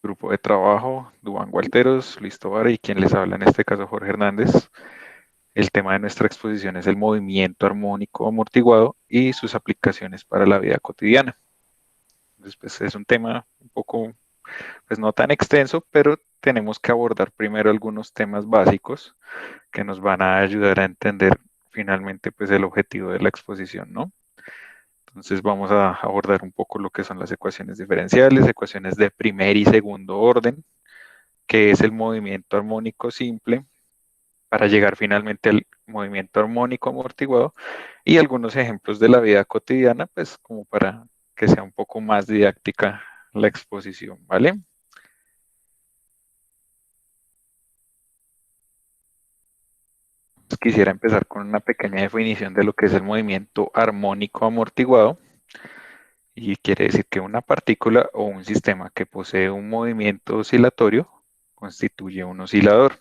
Grupo de trabajo, Duván Gualteros, Luis Tovar y quien les habla en este caso Jorge Hernández. El tema de nuestra exposición es el movimiento armónico amortiguado y sus aplicaciones para la vida cotidiana. Entonces, pues, es un tema un poco, pues no tan extenso, pero tenemos que abordar primero algunos temas básicos que nos van a ayudar a entender finalmente pues el objetivo de la exposición, ¿no? Entonces vamos a abordar un poco lo que son las ecuaciones diferenciales, ecuaciones de primer y segundo orden, que es el movimiento armónico simple, para llegar finalmente al movimiento armónico amortiguado y algunos ejemplos de la vida cotidiana, pues como para que sea un poco más didáctica la exposición, ¿vale? Pues quisiera empezar con una pequeña definición de lo que es el movimiento armónico amortiguado y quiere decir que una partícula o un sistema que posee un movimiento oscilatorio constituye un oscilador.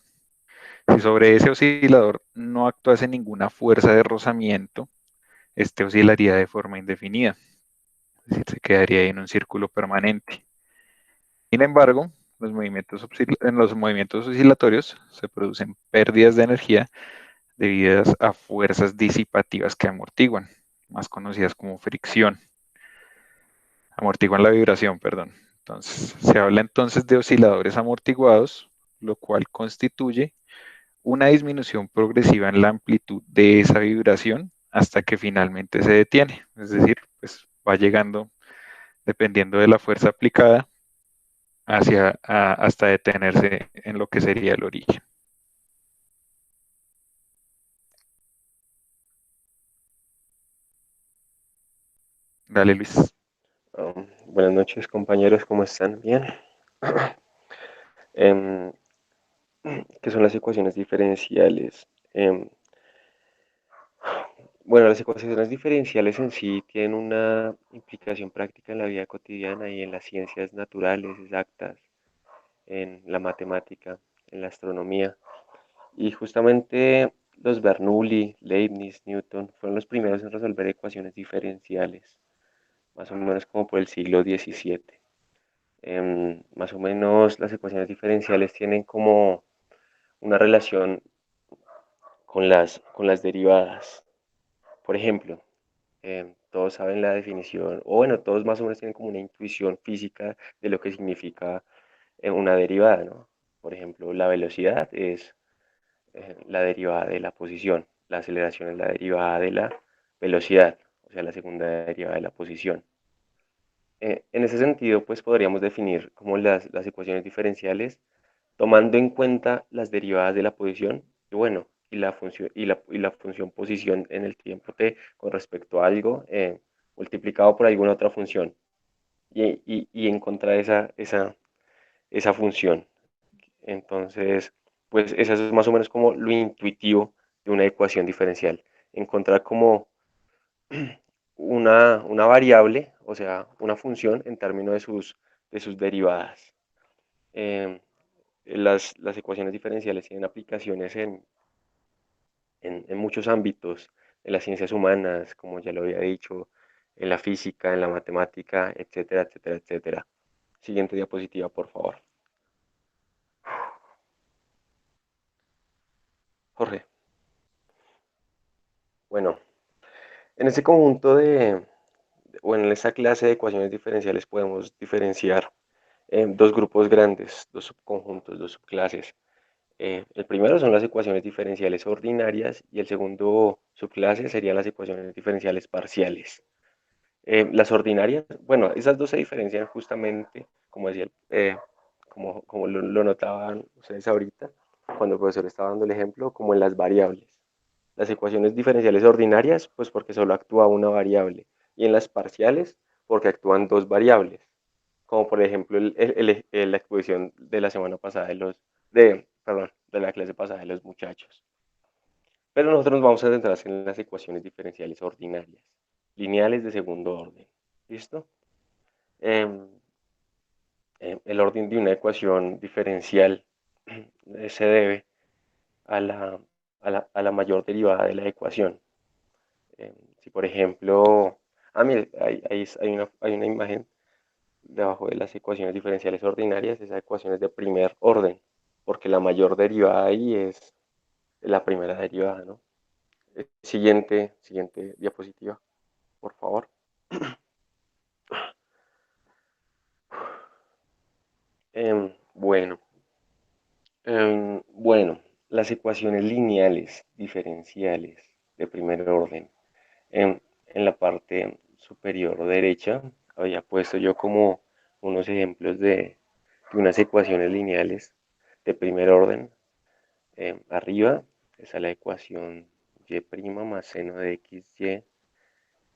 Si sobre ese oscilador no actuase ninguna fuerza de rozamiento, este oscilaría de forma indefinida, es decir, se quedaría ahí en un círculo permanente. Sin embargo, en los movimientos oscilatorios se producen pérdidas de energía debidas a fuerzas disipativas que amortiguan, más conocidas como fricción. Amortiguan la vibración, perdón. Entonces, se habla entonces de osciladores amortiguados, lo cual constituye una disminución progresiva en la amplitud de esa vibración hasta que finalmente se detiene. Es decir, pues va llegando, dependiendo de la fuerza aplicada, hasta detenerse en lo que sería el origen. Dale, Luis. Buenas noches, compañeros, ¿cómo están? Bien. Em, ¿Qué son las ecuaciones diferenciales? Bueno, las ecuaciones diferenciales en sí tienen una implicación práctica en la vida cotidiana y en las ciencias naturales exactas, en la matemática, en la astronomía. Y justamente los Bernoulli, Leibniz, Newton fueron los primeros en resolver ecuaciones diferenciales, más o menos como por el siglo XVII. Más o menos las ecuaciones diferenciales tienen como una relación con las derivadas. Por ejemplo, todos saben la definición, o bueno, todos más o menos tienen como una intuición física de lo que significa una derivada, ¿no? Por ejemplo, la velocidad es la derivada de la posición, la aceleración es la derivada de la velocidad, o sea, la segunda derivada de la posición. En ese sentido, pues podríamos definir como las ecuaciones diferenciales tomando en cuenta las derivadas de la posición y bueno, y la función posición en el tiempo t con respecto a algo multiplicado por alguna otra función y encontrar esa función. Entonces, pues eso es más o menos como lo intuitivo de una ecuación diferencial. Encontrar como una variable, o sea, una función en términos de sus derivadas. Eh, las ecuaciones diferenciales tienen aplicaciones en muchos ámbitos, en las ciencias humanas, como ya lo había dicho, en la física, en la matemática, etcétera, etcétera, etcétera. Siguiente diapositiva, por favor. Jorge. Bueno, en este conjunto o en esta clase de ecuaciones diferenciales podemos diferenciar dos grupos grandes, dos subconjuntos, dos subclases. El primero son las ecuaciones diferenciales ordinarias y el segundo subclase serían las ecuaciones diferenciales parciales. Las ordinarias, bueno, esas dos se diferencian justamente, como decía, como lo notaban ustedes ahorita, cuando el profesor estaba dando el ejemplo, como en las variables. Las ecuaciones diferenciales ordinarias, pues porque solo actúa una variable, y en las parciales, porque actúan dos variables, como por ejemplo la exposición de la semana pasada perdón, de la clase pasada de los muchachos. Pero nosotros nos vamos a centrar en las ecuaciones diferenciales ordinarias, lineales de segundo orden. ¿Listo? Em, el orden de una ecuación diferencial se debe a la mayor derivada de la ecuación. Si por ejemplo, mire, hay una imagen debajo de las ecuaciones diferenciales ordinarias, esa ecuación es de primer orden, porque la mayor derivada ahí es la primera derivada, ¿no? Siguiente diapositiva, por favor. Bueno, bueno, las ecuaciones lineales diferenciales de primer orden. En la parte superior derecha había puesto yo como unos ejemplos de unas ecuaciones lineales de primer orden. Arriba está la ecuación y' más seno de xy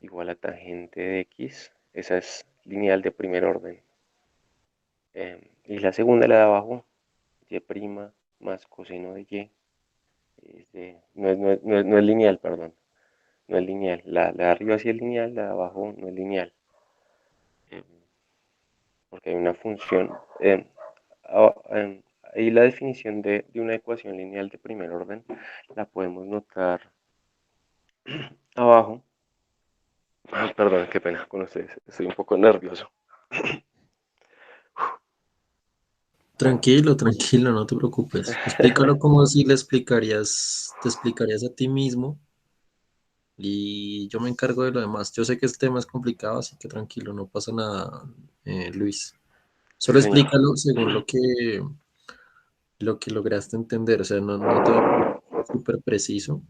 igual a tangente de x. Esa es lineal de primer orden. Y la segunda, la de abajo, y' más coseno de y. No es lineal, perdón. No es lineal. La de arriba sí es lineal, la de abajo no es lineal. Eh, Porque hay una función. Ahí la definición de una ecuación lineal de primer orden la podemos notar abajo. Ay, perdón, qué pena con ustedes. Estoy un poco nervioso. Tranquilo, tranquilo, no te preocupes. Explícalo como si le explicarías, te explicarías a ti mismo y yo me encargo de lo demás. Yo sé que el tema es complicado, así que tranquilo, no pasa nada, Luis. Sí, Solo señor. explícalo según lo que lograste entender, o sea, no te va a pedir súper preciso.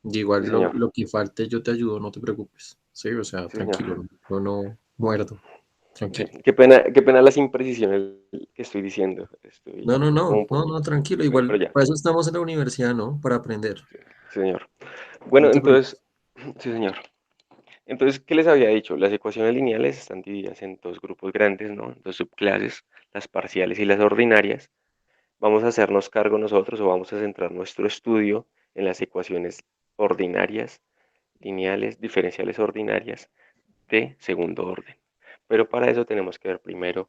Y Sí, igual señor. lo que falte yo te ayudo, no te preocupes. Sí, o sea, Sí, señor. tranquilo, yo no muerdo, Sí, tranquilo. qué pena las imprecisiones que estoy diciendo. Estoy No, no, como no, un no, no, poquito. tranquilo. Pero Igual, ya, para eso estamos en la universidad, ¿no? Para aprender. sí, señor. No Bueno, te entonces, preocupes. sí, señor. Entonces, ¿qué les había dicho? Las ecuaciones lineales están divididas en dos grupos grandes, ¿no? Dos subclases, las parciales y las ordinarias. Vamos a hacernos cargo nosotros o vamos a centrar nuestro estudio en las ecuaciones ordinarias, lineales, diferenciales ordinarias de segundo orden. Pero para eso tenemos que ver primero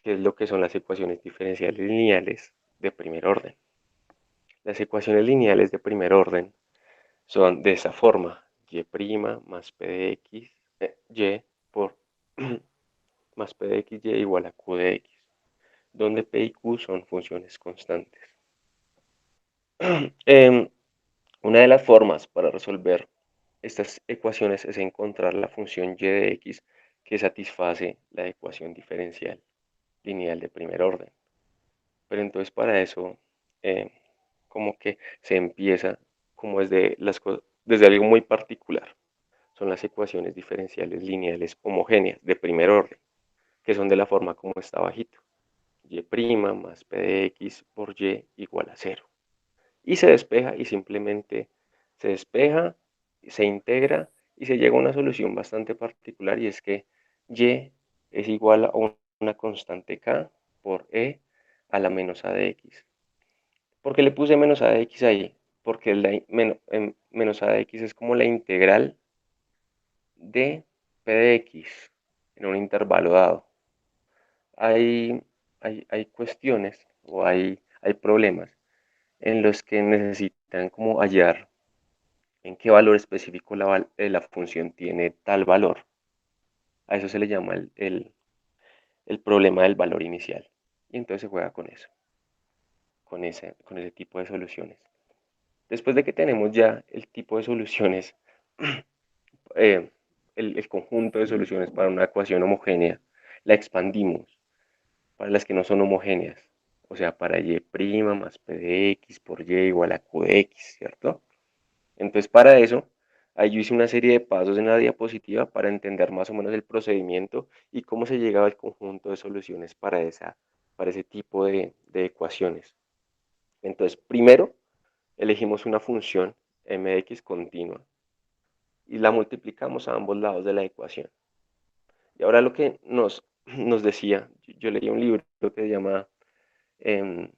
qué es lo que son las ecuaciones diferenciales lineales de primer orden. Las ecuaciones lineales de primer orden son de esa forma, y' más p de x, y por más p de x y igual a q de x, donde p y q son funciones constantes. Una de las formas para resolver estas ecuaciones es encontrar la función y de x que satisface la ecuación diferencial lineal de primer orden. Pero entonces para eso, eh, como que se empieza como desde algo muy particular. Son las ecuaciones diferenciales lineales homogéneas de primer orden, que son de la forma como está bajito. Y' más p de x por y igual a cero. Y se despeja y simplemente se despeja, se integra y se llega a una solución bastante particular y es que y es igual a una constante k por e a la menos a de x. ¿Por qué le puse menos a de x ahí? Porque menos a de x es como la integral de p de x en un intervalo dado. Hay, hay cuestiones o hay problemas en los que necesitan como hallar en qué valor específico la función tiene tal valor. A eso se le llama el problema del valor inicial. Y entonces se juega con eso, con ese tipo de soluciones. Después de que tenemos ya el tipo de soluciones, eh, el conjunto de soluciones para una ecuación homogénea, la expandimos para las que no son homogéneas. O sea, para y' más p de x por y igual a q de x, ¿cierto? Entonces, para eso, ahí yo hice una serie de pasos en la diapositiva para entender más o menos el procedimiento y cómo se llegaba al conjunto de soluciones para ese tipo de ecuaciones. Entonces, primero, elegimos una función mx continua y la multiplicamos a ambos lados de la ecuación. Y ahora lo que nos decía, yo leí un libro que se llama eh,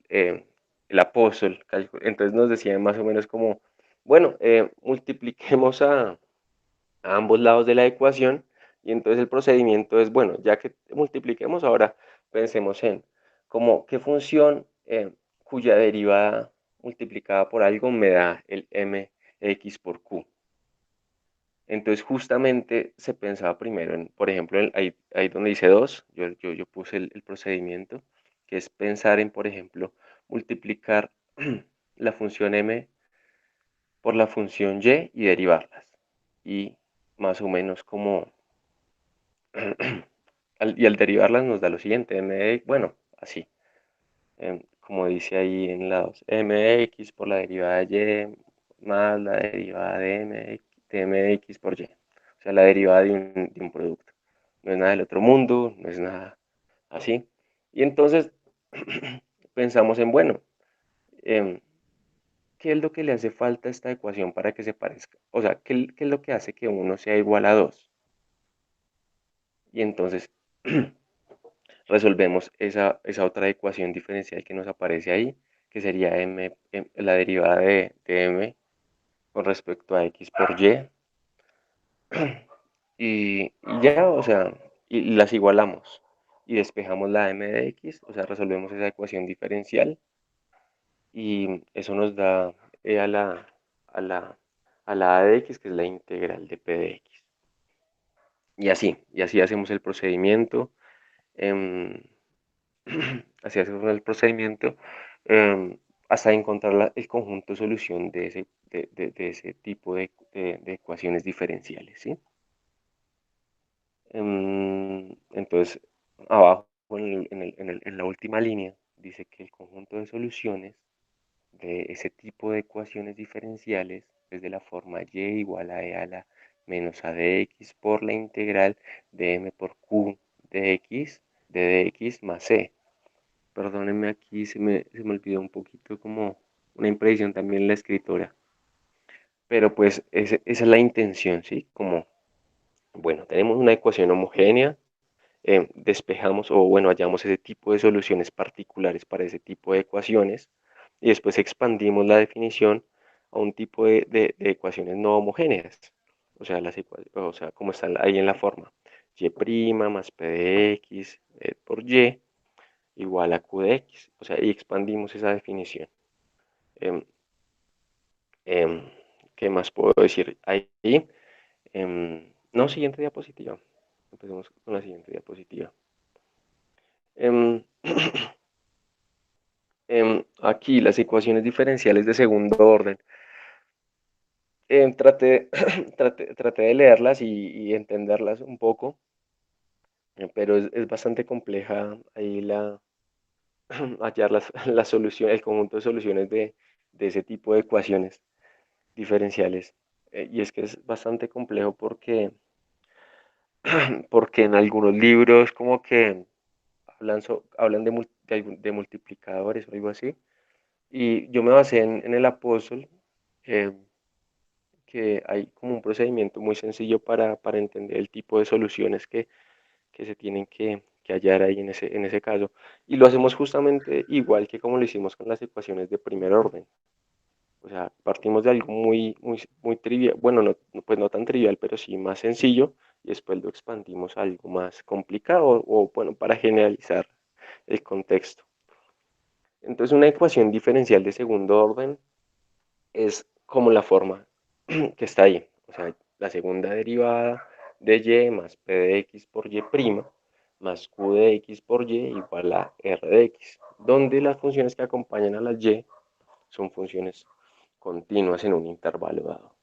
eh, el apóstol, entonces nos decía más o menos como, bueno, multipliquemos a ambos lados de la ecuación y entonces el procedimiento es, bueno, ya que multipliquemos, ahora pensemos en como qué función cuya derivada multiplicada por algo me da el mx por q. Entonces, justamente se pensaba primero en, por ejemplo, ahí donde dice 2, yo puse el procedimiento, que es pensar en, por ejemplo, multiplicar la función m por la función y derivarlas. Y más o menos como, al derivarlas nos da lo siguiente, bueno, así, como dice ahí en lados, mx por la derivada de y más la derivada de mx por y. O sea, la derivada de un producto. No es nada del otro mundo, no es nada así. Y entonces pensamos en, bueno, em, ¿qué es lo que le hace falta a esta ecuación para que se parezca? O sea, ¿qué es lo que hace que uno sea igual a 2? Y entonces resolvemos esa otra ecuación diferencial que nos aparece ahí, que sería la derivada de m con respecto a x por y. Y ya, o sea, y las igualamos. Y despejamos la m de x, o sea, resolvemos esa ecuación diferencial. Y eso nos da a a la, a de x, que es la integral de p de x. Y así hacemos el procedimiento. em, Así hacemos el procedimiento em, hasta encontrar el conjunto de solución de ese tipo de ecuaciones diferenciales, ¿sí? Entonces, abajo en la última línea dice que el conjunto de soluciones de ese tipo de ecuaciones diferenciales es de la forma y igual a e a la menos a de x por la integral de m por q de x de dx más c. Perdónenme, aquí se me olvidó un poquito como una imprecisión también en la escritora. Pero pues esa es la intención, ¿sí? Como, bueno, tenemos una ecuación homogénea, despejamos o bueno, hallamos ese tipo de soluciones particulares para ese tipo de ecuaciones y después expandimos la definición a un tipo de ecuaciones no homogéneas. O sea, o sea, como están ahí en la forma. Y' más p de x por y igual a q de x. O sea, y expandimos esa definición. Em, em, ¿Qué más puedo decir ahí? No, siguiente diapositiva. Empecemos con la siguiente diapositiva. Em, aquí las ecuaciones diferenciales de segundo orden. Traté, traté de leerlas y entenderlas un poco, pero es bastante compleja ahí hallar la solución, el conjunto de soluciones de ese tipo de ecuaciones diferenciales. Y es que es bastante complejo porque en algunos libros como que hablan de multiplicadores o algo así. Y yo me basé en el apóstol, eh, que hay como un procedimiento muy sencillo para entender el tipo de soluciones que se tienen que hallar ahí en ese caso. Y lo hacemos justamente igual que como lo hicimos con las ecuaciones de primer orden. O sea, partimos de algo muy, muy, muy trivial, bueno, pues no tan trivial, pero sí más sencillo, y después lo expandimos a algo más complicado, o bueno, para generalizar el contexto. Entonces, una ecuación diferencial de segundo orden es como la forma que está ahí. O sea, la segunda derivada de y más p de x por y' más q de x por y igual a r de x, donde las funciones que acompañan a las y son funciones continuas en un intervalo dado.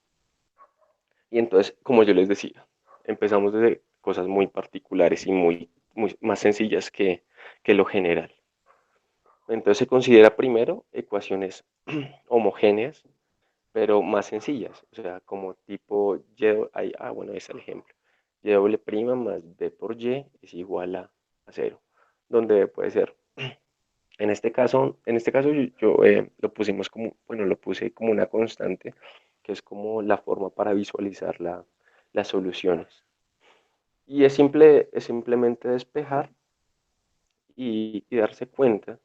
Y entonces, como yo les decía, empezamos desde cosas muy particulares y muy más sencillas que lo general. Entonces se considera primero ecuaciones homogéneas, pero más sencillas, o sea, como tipo bueno, es el ejemplo. Y' más b por y es igual a 0, donde puede ser. En este caso yo, lo pusimos como, bueno, lo puse como una constante, que es como la forma para visualizar las soluciones. Y es simplemente despejar y darse cuenta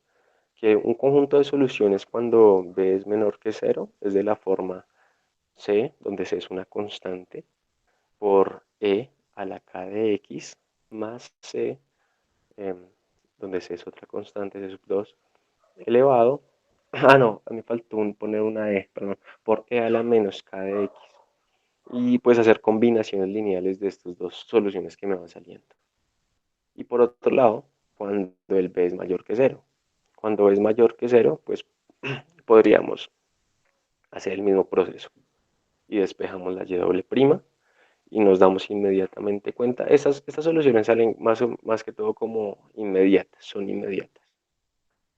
que un conjunto de soluciones cuando b es menor que 0 es de la forma c, donde c es una constante, por e a la k de x más c, em, donde c es otra constante, c sub 2, elevado, no, me faltó poner una e, perdón, por e a la menos k de x. y pues hacer combinaciones lineales de estas dos soluciones que me van saliendo. Y por otro lado, cuando el b es mayor que cero. Cuando b es mayor que cero, pues podríamos hacer el mismo proceso y despejamos la y doble prima y nos damos inmediatamente cuenta. Estas soluciones salen más que todo como inmediatas, son inmediatas.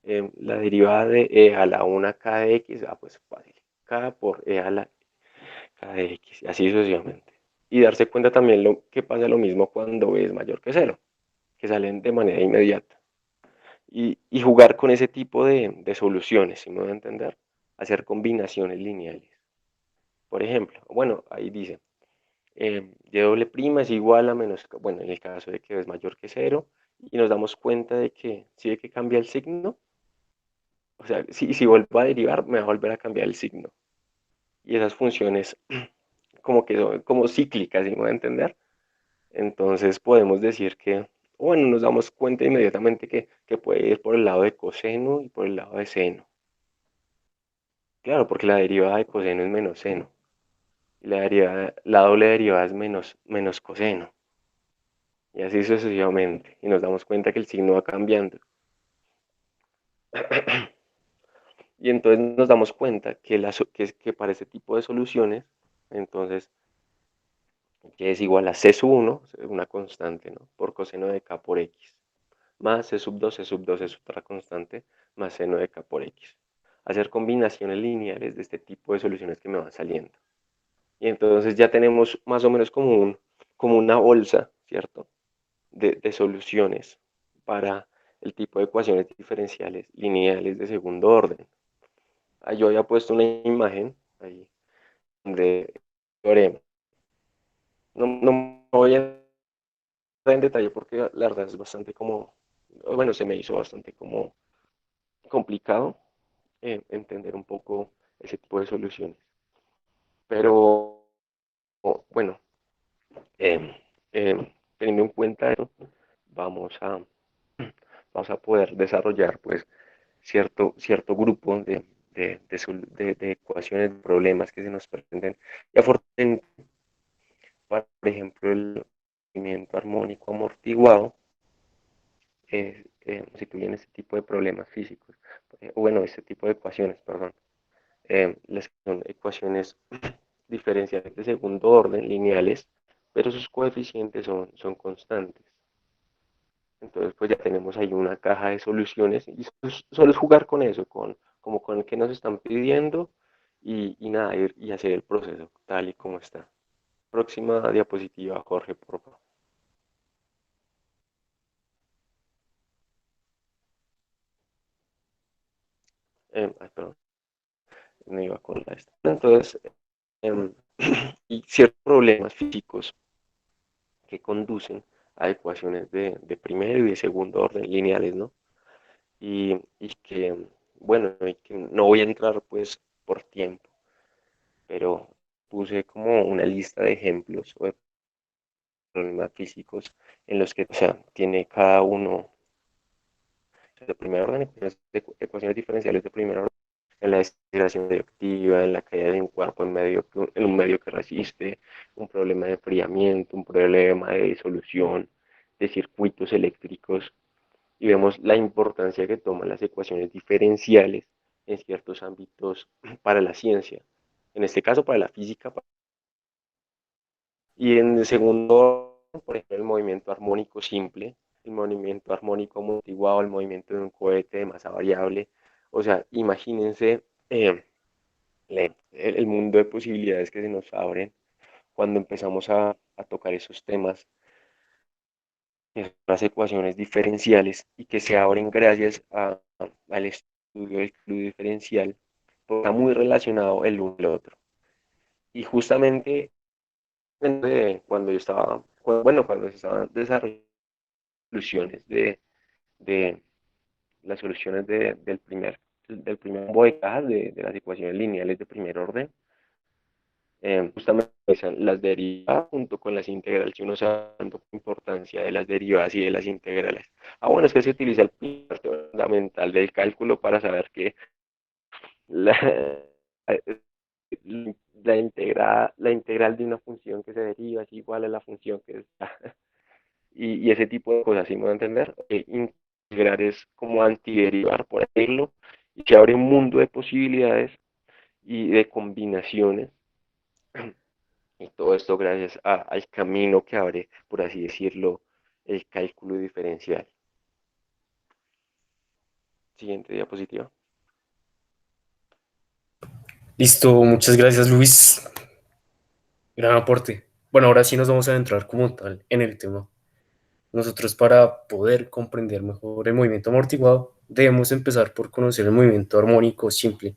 La derivada de e a la 1 k de x, pues fácil, k por e a la k de x, y así sucesivamente. Y darse cuenta también que pasa lo mismo cuando b es mayor que cero, que salen de manera inmediata. Y jugar con ese tipo de soluciones, si me voy a entender, hacer combinaciones lineales. Por ejemplo, bueno, ahí dice, y doble prima es igual a menos, bueno, en el caso de que es mayor que cero, y nos damos cuenta de que si hay que cambiar el signo, o sea, si vuelvo a derivar, me va a volver a cambiar el signo. Y esas funciones como que son como cíclicas, ¿sí me voy a entender? Entonces podemos decir que, bueno, nos damos cuenta inmediatamente que puede ir por el lado de coseno y por el lado de seno. Claro, porque la derivada de coseno es menos seno. Y la doble derivada es menos coseno. Y así sucesivamente. Y nos damos cuenta que el signo va cambiando. Y entonces nos damos cuenta que para ese tipo de soluciones, entonces, que es igual a C sub 1, una constante, ¿no? Por coseno de K por X. Más C sub 2 es otra constante, más seno de K por X. Hacer combinaciones lineales de este tipo de soluciones que me van saliendo. Y entonces ya tenemos más o menos como una bolsa, ¿cierto? De soluciones para el tipo de ecuaciones diferenciales lineales de segundo orden. Ahí yo había puesto una imagen ahí de teorema. No me voy a entrar en detalle porque la verdad es bastante como, bueno, se me hizo bastante como complicado entender un poco ese tipo de soluciones. Pero bueno, eh, teniendo en cuenta eso, vamos a, vamos a poder desarrollar pues cierto grupo de ecuaciones, de problemas que se nos presenten. Y afortunadamente, por ejemplo, el movimiento armónico amortiguado constituyen este tipo de problemas físicos, bueno, este tipo de ecuaciones, perdón. Las son ecuaciones diferenciales de segundo orden, lineales, pero sus coeficientes son constantes. Entonces, pues ya tenemos ahí una caja de soluciones y solo es jugar con eso, como con el que nos están pidiendo y nada, ir y hacer el proceso tal y como está. Próxima diapositiva, Jorge, por favor. Perdón, no iba con la esta. Entonces, eh, y ciertos problemas físicos que conducen a ecuaciones de primero y de segundo orden lineales, ¿no? Y que, bueno, y que no voy a entrar pues por tiempo, pero puse como una lista de ejemplos o de problemas físicos en los que, o sea, tiene cada uno de primer orden, ecuaciones diferenciales de primer orden, en la desintegración radioactiva, en la caída de un cuerpo en un medio que resiste, un problema de enfriamiento, un problema de disolución de circuitos eléctricos, y vemos la importancia que toman las ecuaciones diferenciales en ciertos ámbitos para la ciencia, en este caso para la física. Y en el segundo, por ejemplo, el movimiento armónico simple, el movimiento armónico amortiguado, el movimiento de un cohete de masa variable. O sea, imagínense el mundo de posibilidades que se nos abren cuando empezamos a tocar esos temas, las ecuaciones diferenciales y que se abren gracias al estudio del fluido diferencial, porque está muy relacionado el uno al otro. Y justamente cuando yo estaba, cuando se estaban desarrollando soluciones de las soluciones del primer combo de cajas de las ecuaciones lineales de primer orden, justamente las derivadas junto con las integrales, si uno sabe la importancia de las derivadas y de las integrales. Bueno, es que se utiliza el parte fundamental del cálculo para saber que la, la integral de una función que se deriva es igual a la función que está. Y ese tipo de cosas, ¿sí me voy a entender? Integrar es como antiderivar, por decirlo, y se abre un mundo de posibilidades y de combinaciones, y todo esto gracias al camino que abre, por así decirlo, el cálculo diferencial. Siguiente diapositiva. Listo, muchas gracias, Luis. Gran aporte. Bueno, ahora sí nos vamos a adentrar como tal en el tema. Nosotros, para poder comprender mejor el movimiento amortiguado, debemos empezar por conocer el movimiento armónico simple,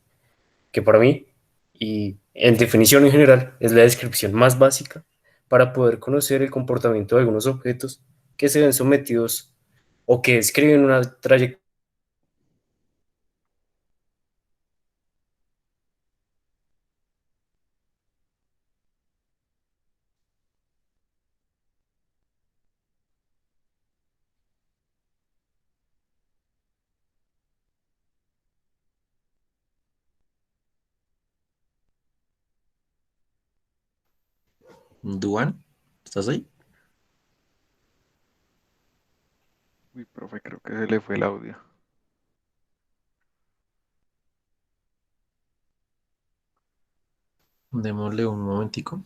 que para mí, y en definición en general, es la descripción más básica para poder conocer el comportamiento de algunos objetos que se ven sometidos o que describen una trayectoria. Duan, ¿estás ahí? Uy, profe, creo que se le fue el audio. Démosle un momentico.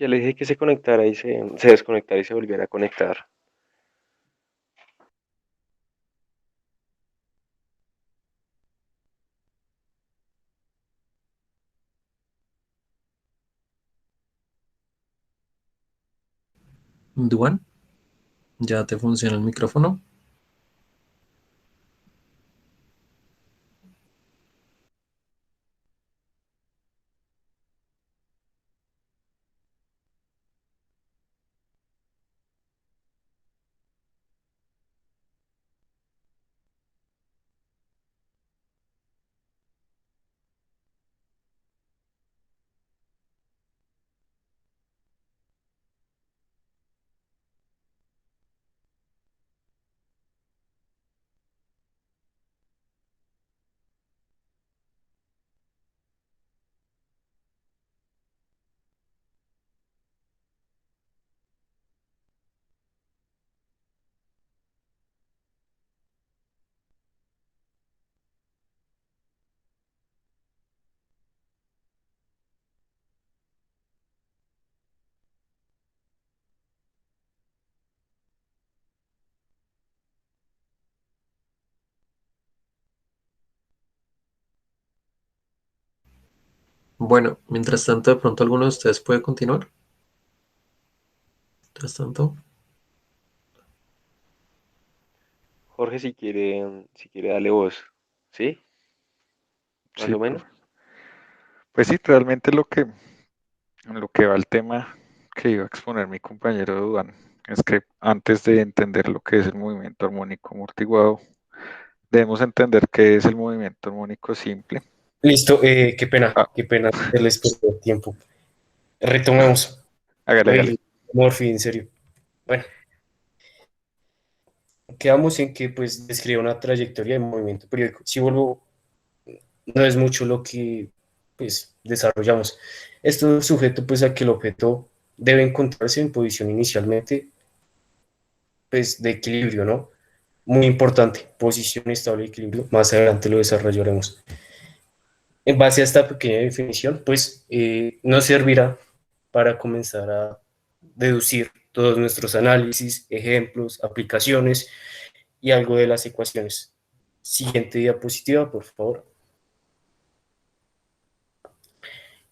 Ya le dije que se conectara y se desconectara y se volviera a conectar. Duan, ¿ya te funciona el micrófono? Bueno, mientras tanto, de pronto alguno de ustedes puede continuar. Mientras tanto, Jorge, si quiere, dale voz. ¿Sí? Más Sí, o menos. profe. Pues sí, realmente lo que va el tema que iba a exponer mi compañero Duan es que antes de entender lo que es el movimiento armónico amortiguado, debemos entender qué es el movimiento armónico simple. Listo, Ah, qué pena, se les perdió el tiempo. Retomemos. hágale, hágale. Oye, Morphy, en serio. Bueno, quedamos en que pues describe una trayectoria de movimiento periódico. Si vuelvo, no es mucho lo que pues desarrollamos. Esto es sujeto pues a que el objeto debe encontrarse en posición inicialmente pues de equilibrio, ¿no? Muy importante, posición estable de equilibrio. Más adelante lo desarrollaremos. En base a esta pequeña definición, pues nos servirá para comenzar a deducir todos nuestros análisis, ejemplos, aplicaciones y algo de las ecuaciones. Siguiente diapositiva, por favor.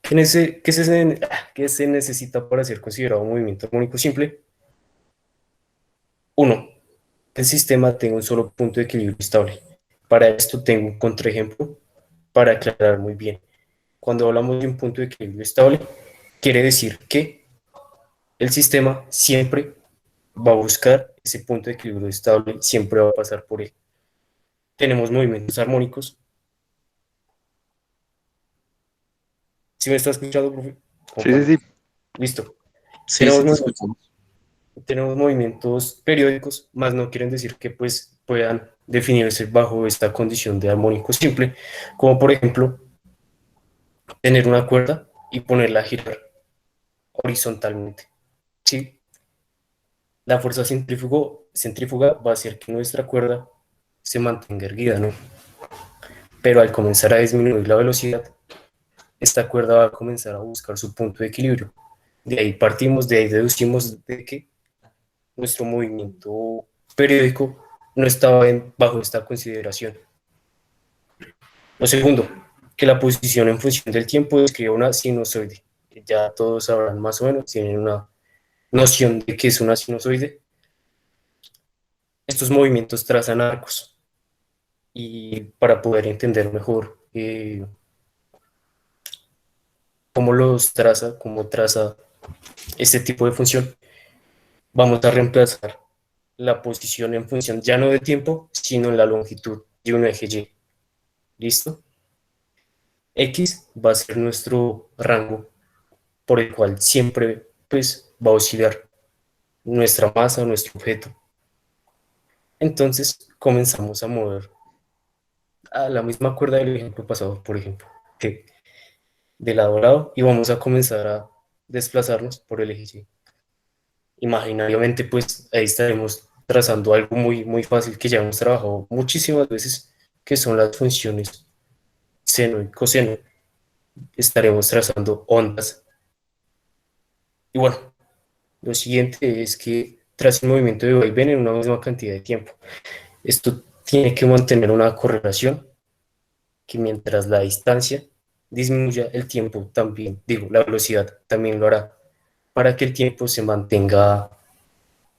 ¿Qué se necesita para ser considerado un movimiento armónico simple? 1. El sistema tenga un solo punto de equilibrio estable. Para esto tengo un contraejemplo para aclarar muy bien. Cuando hablamos de un punto de equilibrio estable, quiere decir que el sistema siempre va a buscar ese punto de equilibrio estable, siempre va a pasar por él. Tenemos movimientos armónicos. ¿Sí me está escuchando, profe? Sí, sí, sí. Listo. Sí, sí, Tenemos te movimientos escuchamos. tenemos movimientos periódicos, más no quieren decir que pues puedan definirse bajo esta condición de armónico simple, como por ejemplo tener una cuerda y ponerla a girar horizontalmente. ¿Sí? La fuerza centrífuga va a hacer que nuestra cuerda se mantenga erguida, ¿no? Pero al comenzar a disminuir la velocidad, esta cuerda va a comenzar a buscar su punto de equilibrio. De ahí partimos, de ahí deducimos de que nuestro movimiento periódico no estaba bajo esta consideración. Lo segundo, que la posición en función del tiempo describe una sinusoide. Ya todos sabrán más o menos, tienen una noción de qué es una sinusoide. Estos movimientos trazan arcos y para poder entender mejor cómo traza este tipo de función, vamos a reemplazar la posición en función ya no de tiempo, sino en la longitud de un eje Y. ¿Listo? X va a ser nuestro rango por el cual siempre pues, va a oscilar nuestra masa, nuestro objeto. Entonces comenzamos a mover a la misma cuerda del ejemplo pasado, por ejemplo, que de lado a lado, y vamos a comenzar a desplazarnos por el eje Y. Imaginariamente, pues ahí estaremos trazando algo muy, muy fácil que ya hemos trabajado muchísimas veces, que son las funciones seno y coseno. Estaremos trazando ondas. Y bueno, lo siguiente es que tras un movimiento de vaivén en una misma cantidad de tiempo, esto tiene que mantener una correlación que mientras la distancia disminuya, el tiempo también, digo, la velocidad también lo hará, para que el tiempo se mantenga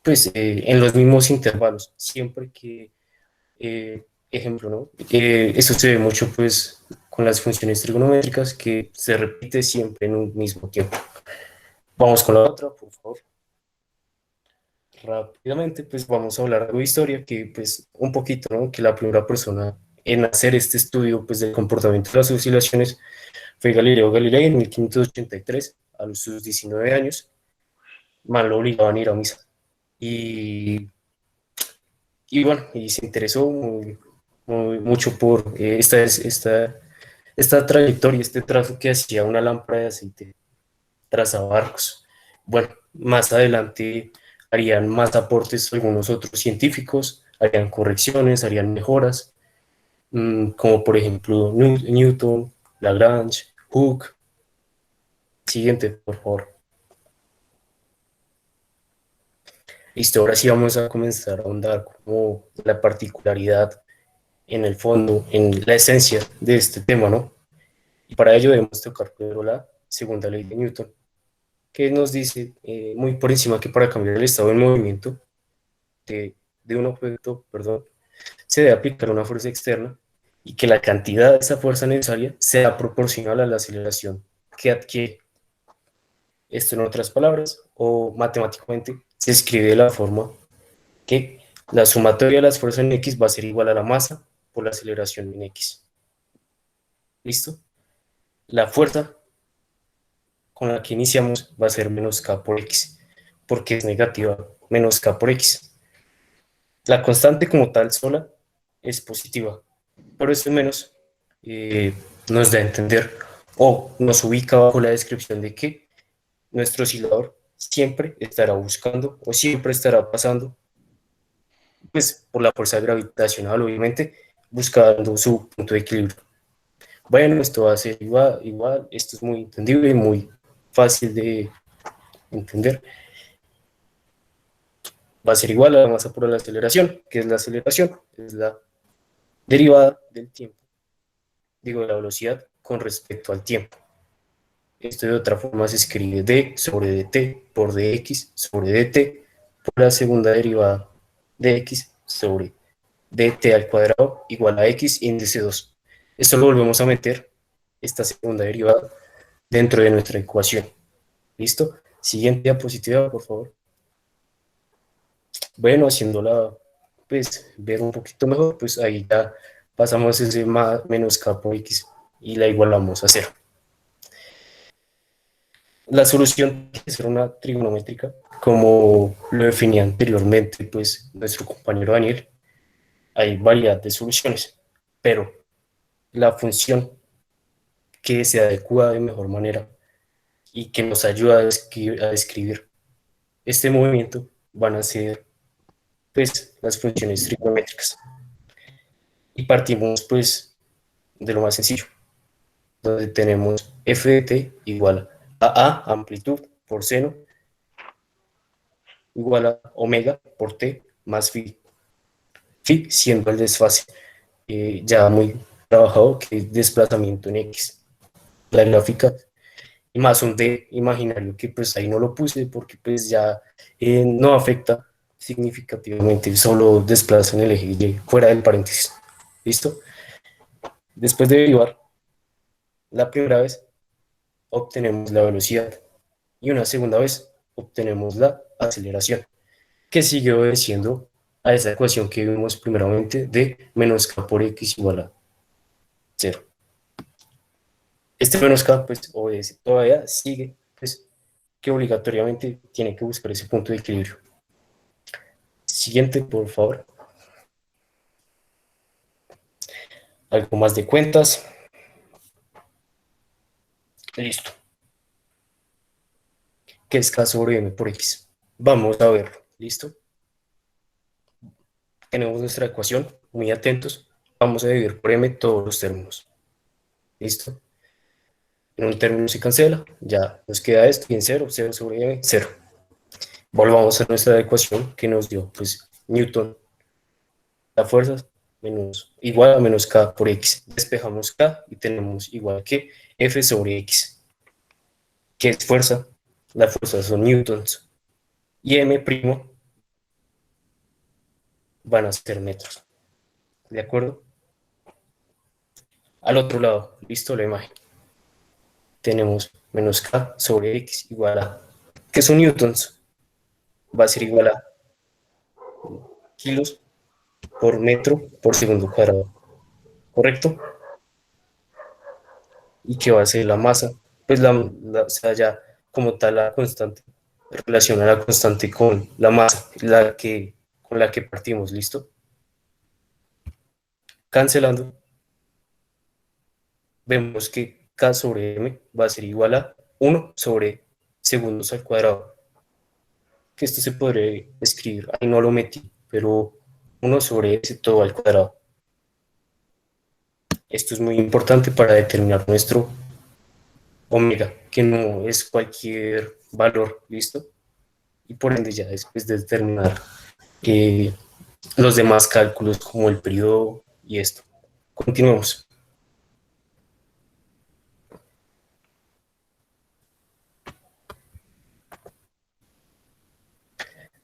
pues en los mismos intervalos, siempre que, ejemplo, ¿no? Eso se ve mucho pues con las funciones trigonométricas que se repite siempre en un mismo tiempo. Vamos con la otra, por favor. Rápidamente, pues vamos a hablar algo de historia, que pues un poquito, ¿no? Que la primera persona en hacer este estudio pues del comportamiento de las oscilaciones fue Galileo Galilei en 1583, a sus 19 años, mal lo obligaban a ir a misa. Y, y bueno, y se interesó mucho por esta trayectoria, este trazo que hacía una lámpara de aceite, trazaba arcos. Bueno, más adelante harían más aportes algunos otros científicos, harían correcciones, harían mejoras, como por ejemplo Newton, Lagrange, Hooke. Siguiente, por favor. Listo, ahora sí vamos a comenzar a ahondar como la particularidad en el fondo, en la esencia de este tema, ¿no? Y para ello debemos tocar primero la segunda ley de Newton, que nos dice muy por encima que para cambiar el estado de movimiento de un objeto, perdón, se debe aplicar una fuerza externa y que la cantidad de esa fuerza necesaria sea proporcional a la aceleración que adquiere. Esto en otras palabras, o matemáticamente, se escribe de la forma que la sumatoria de las fuerzas en X va a ser igual a la masa por la aceleración en X. ¿Listo? La fuerza con la que iniciamos va a ser menos K por X, porque es negativa, menos K por X. La constante como tal sola es positiva, pero este menos nos da a entender o nos ubica bajo la descripción de que nuestro oscilador siempre estará buscando o siempre estará pasando pues por la fuerza gravitacional, obviamente, buscando su punto de equilibrio. Bueno, esto va a ser igual, esto es muy entendible y muy fácil de entender. Va a ser igual a la masa por la aceleración. ¿Qué es la aceleración? Es la derivada del tiempo, digo, de la velocidad con respecto al tiempo. Esto de otra forma se escribe d sobre dt por dx sobre dt por la segunda derivada de x sobre dt al cuadrado igual a x índice 2. Esto lo volvemos a meter, esta segunda derivada, dentro de nuestra ecuación. ¿Listo? Siguiente diapositiva, por favor. Bueno, haciéndola, pues, ver un poquito mejor, pues ahí ya pasamos ese más, menos k por x y la igualamos a 0. La solución tiene que ser una trigonométrica, como lo definía anteriormente, pues, nuestro compañero Daniel. Hay variedad de soluciones, pero la función que se adecua de mejor manera y que nos ayuda a describir este movimiento van a ser, pues, las funciones trigonométricas. Y partimos, pues, de lo más sencillo, donde tenemos f de t igual a amplitud por seno igual a omega por t más phi. Phi siendo el desfase ya muy trabajado, que es desplazamiento en x. La gráfica, y más un d imaginario, que pues ahí no lo puse porque pues ya no afecta significativamente, solo desplaza en el eje y fuera del paréntesis. ¿Listo? Después de derivar, la primera vez obtenemos la velocidad y una segunda vez obtenemos la aceleración, que sigue obedeciendo a esa ecuación que vimos primeramente de menos k por x igual a 0. Este menos k pues obedece, todavía sigue, pues, que obligatoriamente tiene que buscar ese punto de equilibrio. Siguiente, por favor. Algo más de cuentas. Listo. ¿Qué es k sobre m por x? Vamos a verlo. ¿Listo? Tenemos nuestra ecuación, muy atentos. Vamos a dividir por m todos los términos. ¿Listo? En un término se cancela, ya nos queda esto, y en 0, 0 sobre m, 0. Volvamos a nuestra ecuación que nos dio, pues, Newton, la fuerza menos, igual a menos k por x. Despejamos k y tenemos igual que f sobre x. ¿Qué es fuerza? La fuerza son newtons. Y m' van a ser metros. ¿De acuerdo? Al otro lado, listo la imagen. Tenemos menos k sobre x igual a, ¿qué son newtons? Va a ser igual a kilos por metro por segundo cuadrado. ¿Correcto? ¿Y qué va a ser la masa? Pues o sea, ya como tal la constante, relaciona la constante con la masa, con la que partimos, ¿listo? Cancelando, vemos que k sobre m va a ser igual a 1 sobre segundos al cuadrado. Que esto se podría escribir, ahí no lo metí, pero 1 sobre s todo al cuadrado. Esto es muy importante para determinar nuestro omega, que no es cualquier valor, ¿listo? Y por ende ya después de determinar los demás cálculos como el periodo y esto. Continuemos.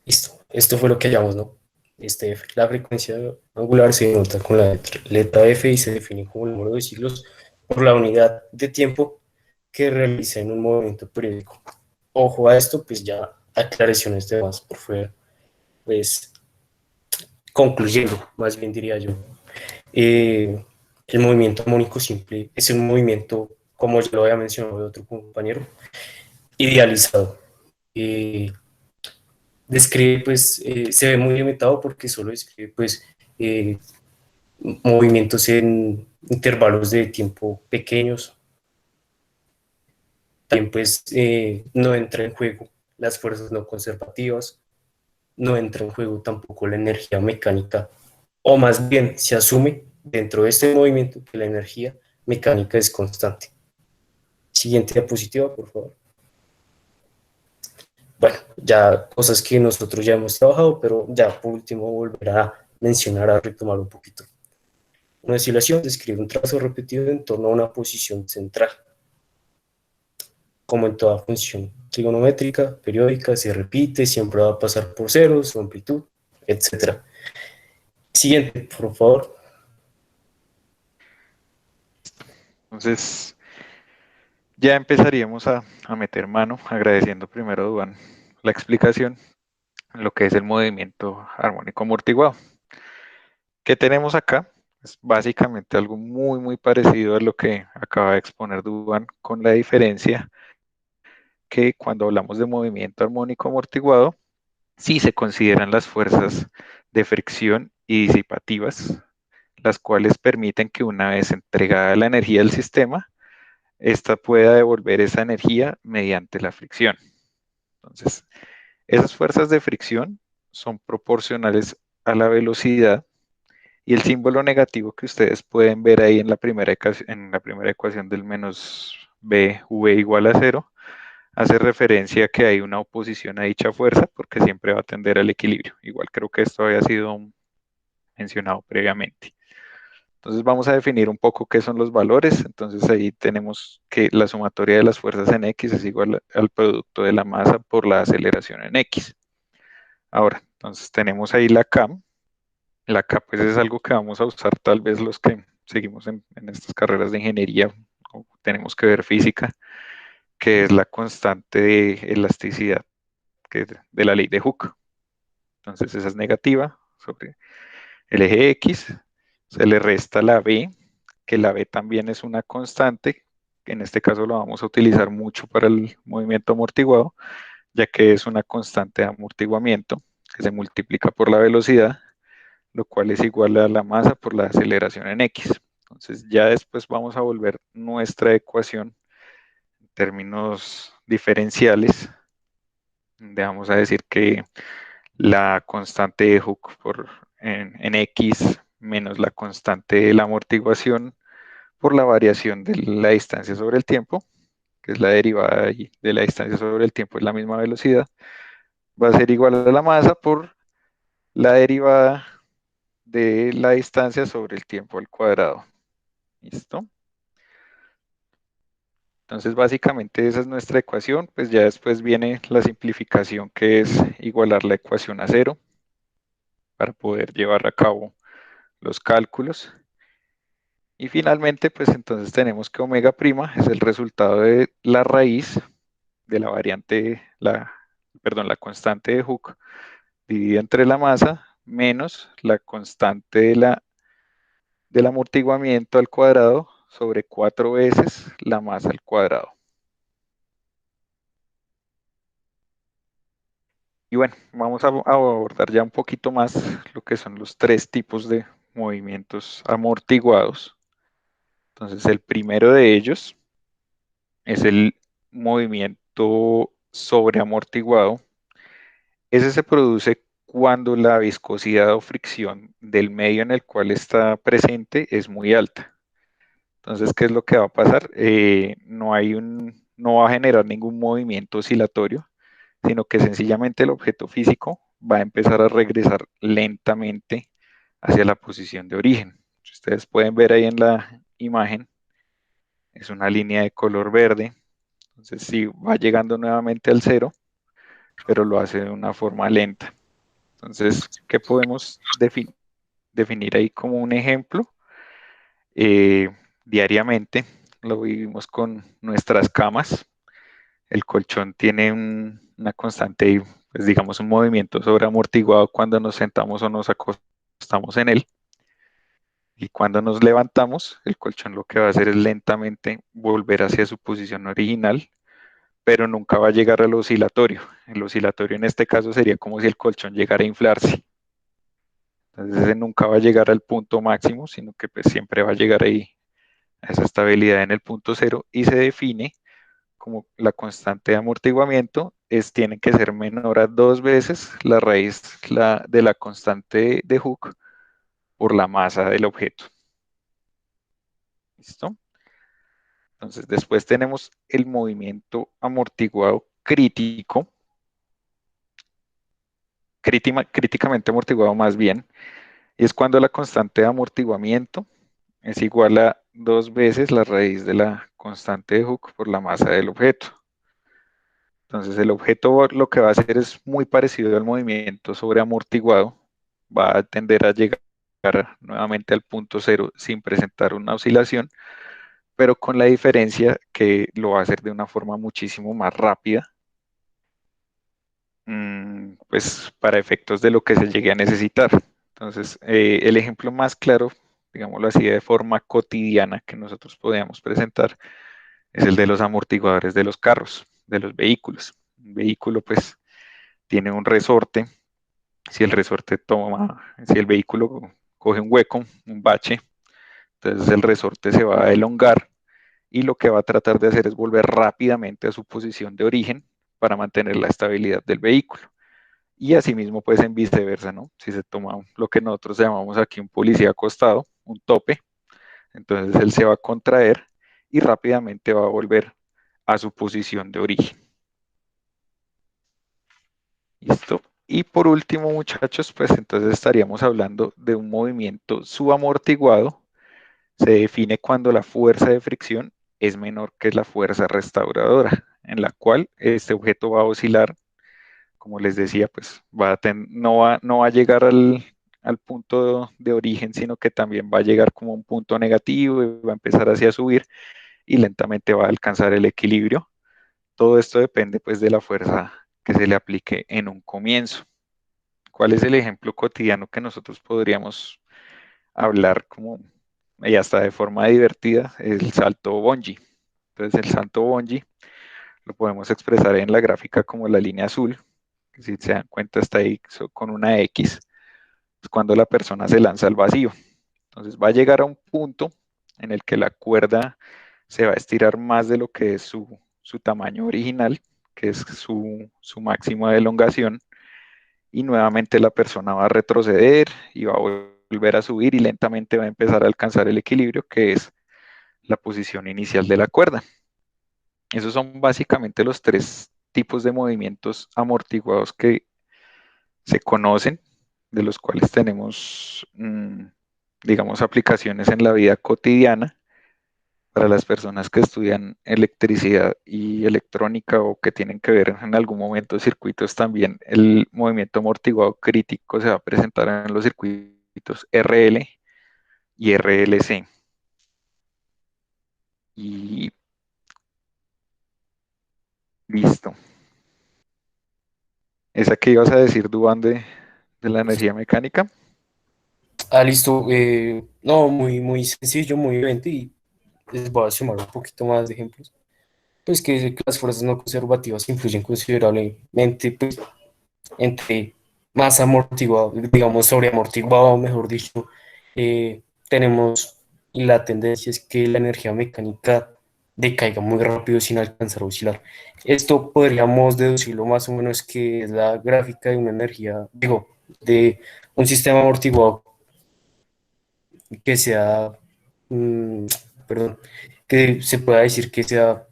Listo, esto fue lo que hallamos, ¿no? La frecuencia angular se denota con la letra F y se define como el número de ciclos por la unidad de tiempo que realiza en un movimiento periódico. Ojo a esto, pues ya aclaraciones de más por fuera. Pues concluyendo, más bien diría yo, el movimiento armónico simple es un movimiento, como ya lo había mencionado de otro compañero, idealizado. Describe, pues, se ve muy limitado porque solo describe, pues, movimientos en intervalos de tiempo pequeños. También, pues, no entra en juego las fuerzas no conservativas, no entra en juego tampoco la energía mecánica, o más bien se asume dentro de este movimiento que la energía mecánica es constante. Siguiente diapositiva, por favor. Bueno, ya cosas que nosotros ya hemos trabajado, pero ya por último volver a mencionar, a retomar un poquito. Una oscilación describe un trazo repetido en torno a una posición central. como en toda función trigonométrica, periódica, se repite, siempre va a pasar por ceros, su amplitud, etc. Siguiente, por favor. Entonces, ya empezaríamos a meter mano, agradeciendo primero a Duan la explicación en lo que es el movimiento armónico amortiguado. ¿Qué tenemos acá? Es básicamente algo muy, muy parecido a lo que acaba de exponer Duan, con la diferencia que cuando hablamos de movimiento armónico amortiguado, sí se consideran las fuerzas de fricción y disipativas, las cuales permiten que una vez entregada la energía al sistema, ésta pueda devolver esa energía mediante la fricción. Entonces, esas fuerzas de fricción son proporcionales a la velocidad y el símbolo negativo que ustedes pueden ver ahí en la primera ecuación del menos b, v igual a cero, hace referencia a que hay una oposición a dicha fuerza porque siempre va a tender al equilibrio. Igual creo que esto había sido mencionado previamente. Entonces vamos a definir un poco qué son los valores. Entonces ahí tenemos que la sumatoria de las fuerzas en X es igual al producto de la masa por la aceleración en X. Ahora, entonces tenemos ahí la K. La K pues es algo que vamos a usar tal vez los que seguimos en estas carreras de ingeniería o tenemos que ver física, que es la constante de elasticidad de la ley de Hooke. Entonces esa es negativa sobre el eje X, se le resta la B, que la B también es una constante, que en este caso lo vamos a utilizar mucho para el movimiento amortiguado, ya que es una constante de amortiguamiento que se multiplica por la velocidad, lo cual es igual a la masa por la aceleración en X. Entonces ya después vamos a volver nuestra ecuación en términos diferenciales, donde vamos a decir que la constante de Hooke en X menos la constante de la amortiguación por la variación de la distancia sobre el tiempo, que es la derivada de la distancia sobre el tiempo, es la misma velocidad, va a ser igual a la masa por la derivada de la distancia sobre el tiempo al cuadrado. ¿Listo? Entonces, básicamente esa es nuestra ecuación, pues ya después viene la simplificación, que es igualar la ecuación a cero para poder llevar a cabo los cálculos. Y finalmente, pues entonces tenemos que omega prima es el resultado de la raíz de la variante, perdón, la constante de Hooke dividida entre la masa menos la constante del amortiguamiento al cuadrado sobre 4 veces la masa al cuadrado. Y bueno, vamos a abordar ya un poquito más lo que son los tres tipos de movimientos amortiguados. Entonces, el primero de ellos es el movimiento sobreamortiguado. Ese se produce cuando la viscosidad o fricción del medio en el cual está presente es muy alta. Entonces, ¿qué es lo que va a pasar? No va a generar ningún movimiento oscilatorio, sino que sencillamente el objeto físico va a empezar a regresar lentamente hacia la posición de origen. Si ustedes pueden ver ahí en la imagen, es una línea de color verde. Entonces, sí, va llegando nuevamente al cero, pero lo hace de una forma lenta. Entonces, ¿qué podemos definir ahí como un ejemplo? Diariamente lo vivimos con nuestras camas. El colchón tiene una constante, pues digamos, un movimiento sobreamortiguado cuando nos sentamos o nos acostamos en él. Y cuando nos levantamos, el colchón lo que va a hacer es lentamente volver hacia su posición original, pero nunca va a llegar al oscilatorio. El oscilatorio en este caso sería como si el colchón llegara a inflarse. Entonces ese nunca va a llegar al punto máximo, sino que pues siempre va a llegar ahí a esa estabilidad en el punto cero y se define como la constante de amortiguamiento tiene que ser menor a 2 veces la raíz de la constante de Hooke por la masa del objeto. ¿Listo? Entonces después tenemos el movimiento amortiguado crítico, críticamente amortiguado más bien, y es cuando la constante de amortiguamiento es igual a 2 veces la raíz de la constante de Hooke por la masa del objeto. Entonces el objeto lo que va a hacer es muy parecido al movimiento sobre amortiguado, va a tender a llegar nuevamente al punto cero sin presentar una oscilación, pero con la diferencia que lo va a hacer de una forma muchísimo más rápida, pues para efectos de lo que se llegue a necesitar. Entonces, el ejemplo más claro, digámoslo así, de forma cotidiana que nosotros podríamos presentar es el de los amortiguadores de los carros, de los vehículos. Un vehículo pues tiene un resorte. Si el resorte toma, si el vehículo coge un hueco, un bache, entonces el resorte se va a elongar y lo que va a tratar de hacer es volver rápidamente a su posición de origen para mantener la estabilidad del vehículo. Y asimismo, pues en viceversa, ¿no? Si se toma lo que nosotros llamamos aquí un policía acostado, un tope, entonces él se va a contraer y rápidamente va a volver a su posición de origen. ¿Listo? Y por último, muchachos, pues entonces estaríamos hablando de un movimiento subamortiguado. Se define cuando la fuerza de fricción es menor que la fuerza restauradora, en la cual este objeto va a oscilar, como les decía, pues no va a llegar al punto de origen, sino que también va a llegar como un punto negativo y va a empezar así a subir y lentamente va a alcanzar el equilibrio. Todo esto depende pues de la fuerza que se le aplique en un comienzo. ¿Cuál es el ejemplo cotidiano que nosotros podríamos hablar como, y hasta de forma divertida? El salto bungee. Entonces el salto bungee lo podemos expresar en la gráfica como la línea azul, que si se dan cuenta está ahí con una X, es cuando la persona se lanza al vacío. Entonces va a llegar a un punto en el que la cuerda se va a estirar más de lo que es su tamaño original, que es su máximo de elongación, y nuevamente la persona va a retroceder y va a volver a subir y lentamente va a empezar a alcanzar el equilibrio, que es la posición inicial de la cuerda. Esos son básicamente los tres tipos de movimientos amortiguados que se conocen, de los cuales tenemos, digamos, aplicaciones en la vida cotidiana. Para las personas que estudian electricidad y electrónica o que tienen que ver en algún momento circuitos también, el movimiento amortiguado crítico se va a presentar en los circuitos RL y RLC. Y listo. ¿Esa que ibas a decir, Duván, de la energía mecánica? Listo. No, muy sencillo, muy evidente y les voy a sumar un poquito más de ejemplos. Pues que las fuerzas no conservativas influyen considerablemente pues, entre más amortiguado, digamos sobreamortiguado, mejor dicho, tenemos y la tendencia es que la energía mecánica decaiga muy rápido sin alcanzar a oscilar. Esto podríamos deducirlo más o menos que es la gráfica de una energía, digo, de un sistema amortiguado que sea, mm, perdón, que se pueda decir que sea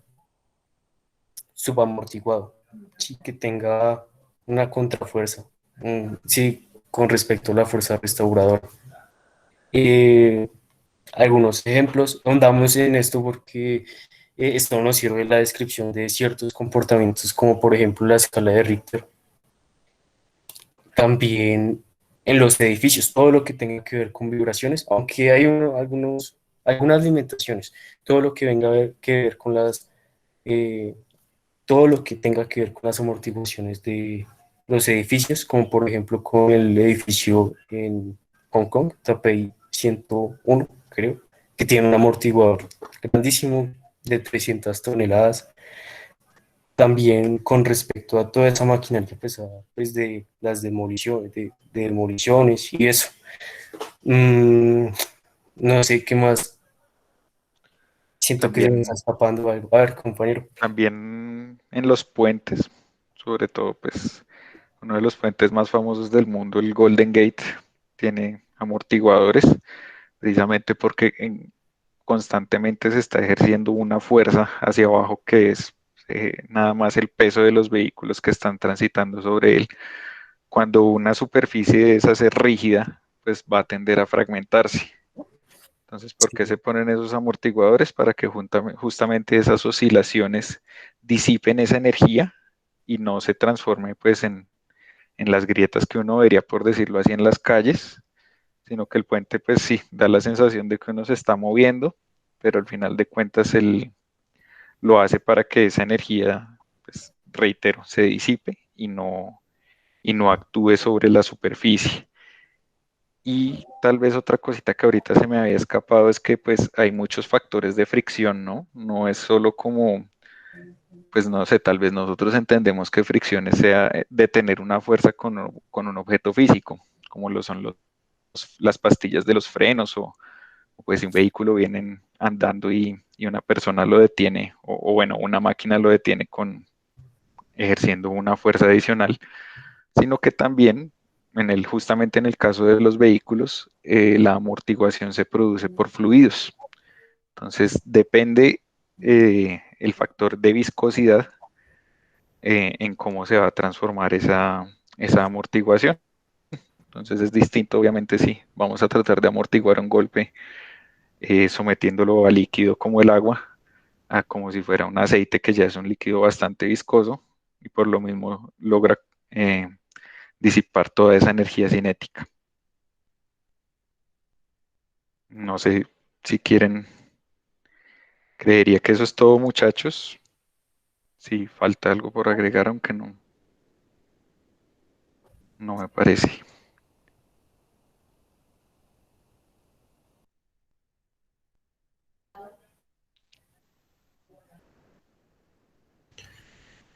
subamortiguado, sí, que tenga una contrafuerza, sí, con respecto a la fuerza restauradora. Eh, Algunos ejemplos, ahondamos en esto porque esto nos sirve la descripción de ciertos comportamientos, como por ejemplo la escala de Richter. También en los edificios, todo lo que tenga que ver con vibraciones, aunque hay algunas limitaciones, todo lo que venga que ver con eh, todo lo que tenga que ver con las amortiguaciones de los edificios, como por ejemplo con el edificio en Hong Kong, Taipei 101, creo, que tiene un amortiguador grandísimo de 300 toneladas. También con respecto a toda esa maquinaria pesada, pues de las demoliciones, de demoliciones y eso. Mm, no sé qué más. Siento que se me está También, escapando algo. A ver, compañero. también en los puentes, sobre todo, pues uno de los puentes más famosos del mundo, el Golden Gate, tiene amortiguadores, precisamente porque constantemente se está ejerciendo una fuerza hacia abajo que es nada más el peso de los vehículos que están transitando sobre él. Cuando una superficie de esas es rígida, pues va a tender a fragmentarse. Entonces, ¿por qué se ponen esos amortiguadores? Para que justamente esas oscilaciones disipen esa energía y no se transforme pues en las grietas que uno vería, por decirlo así, en las calles, sino que el puente pues sí, da la sensación de que uno se está moviendo, pero al final de cuentas él lo hace para que esa energía, pues reitero, se disipe y no actúe sobre la superficie. Y tal vez otra cosita que ahorita se me había escapado es que pues hay muchos factores de fricción, ¿no? No es solo como, pues no sé, tal vez nosotros entendemos que fricciones sea detener una fuerza con un objeto físico, como lo son las pastillas de los frenos o pues si un vehículo viene andando y una persona lo detiene o bueno, una máquina lo detiene con ejerciendo una fuerza adicional, sino que también justamente en el caso de los vehículos, la amortiguación se produce por fluidos. Entonces, depende el factor de viscosidad en cómo se va a transformar esa amortiguación. Entonces, es distinto, obviamente, si vamos a tratar de amortiguar un golpe sometiéndolo a líquido como el agua, a como si fuera un aceite que ya es un líquido bastante viscoso y por lo mismo logra eh, disipar toda esa energía cinética. No sé si quieren, creería que eso es todo, muchachos. Si falta algo por agregar, aunque no me parece.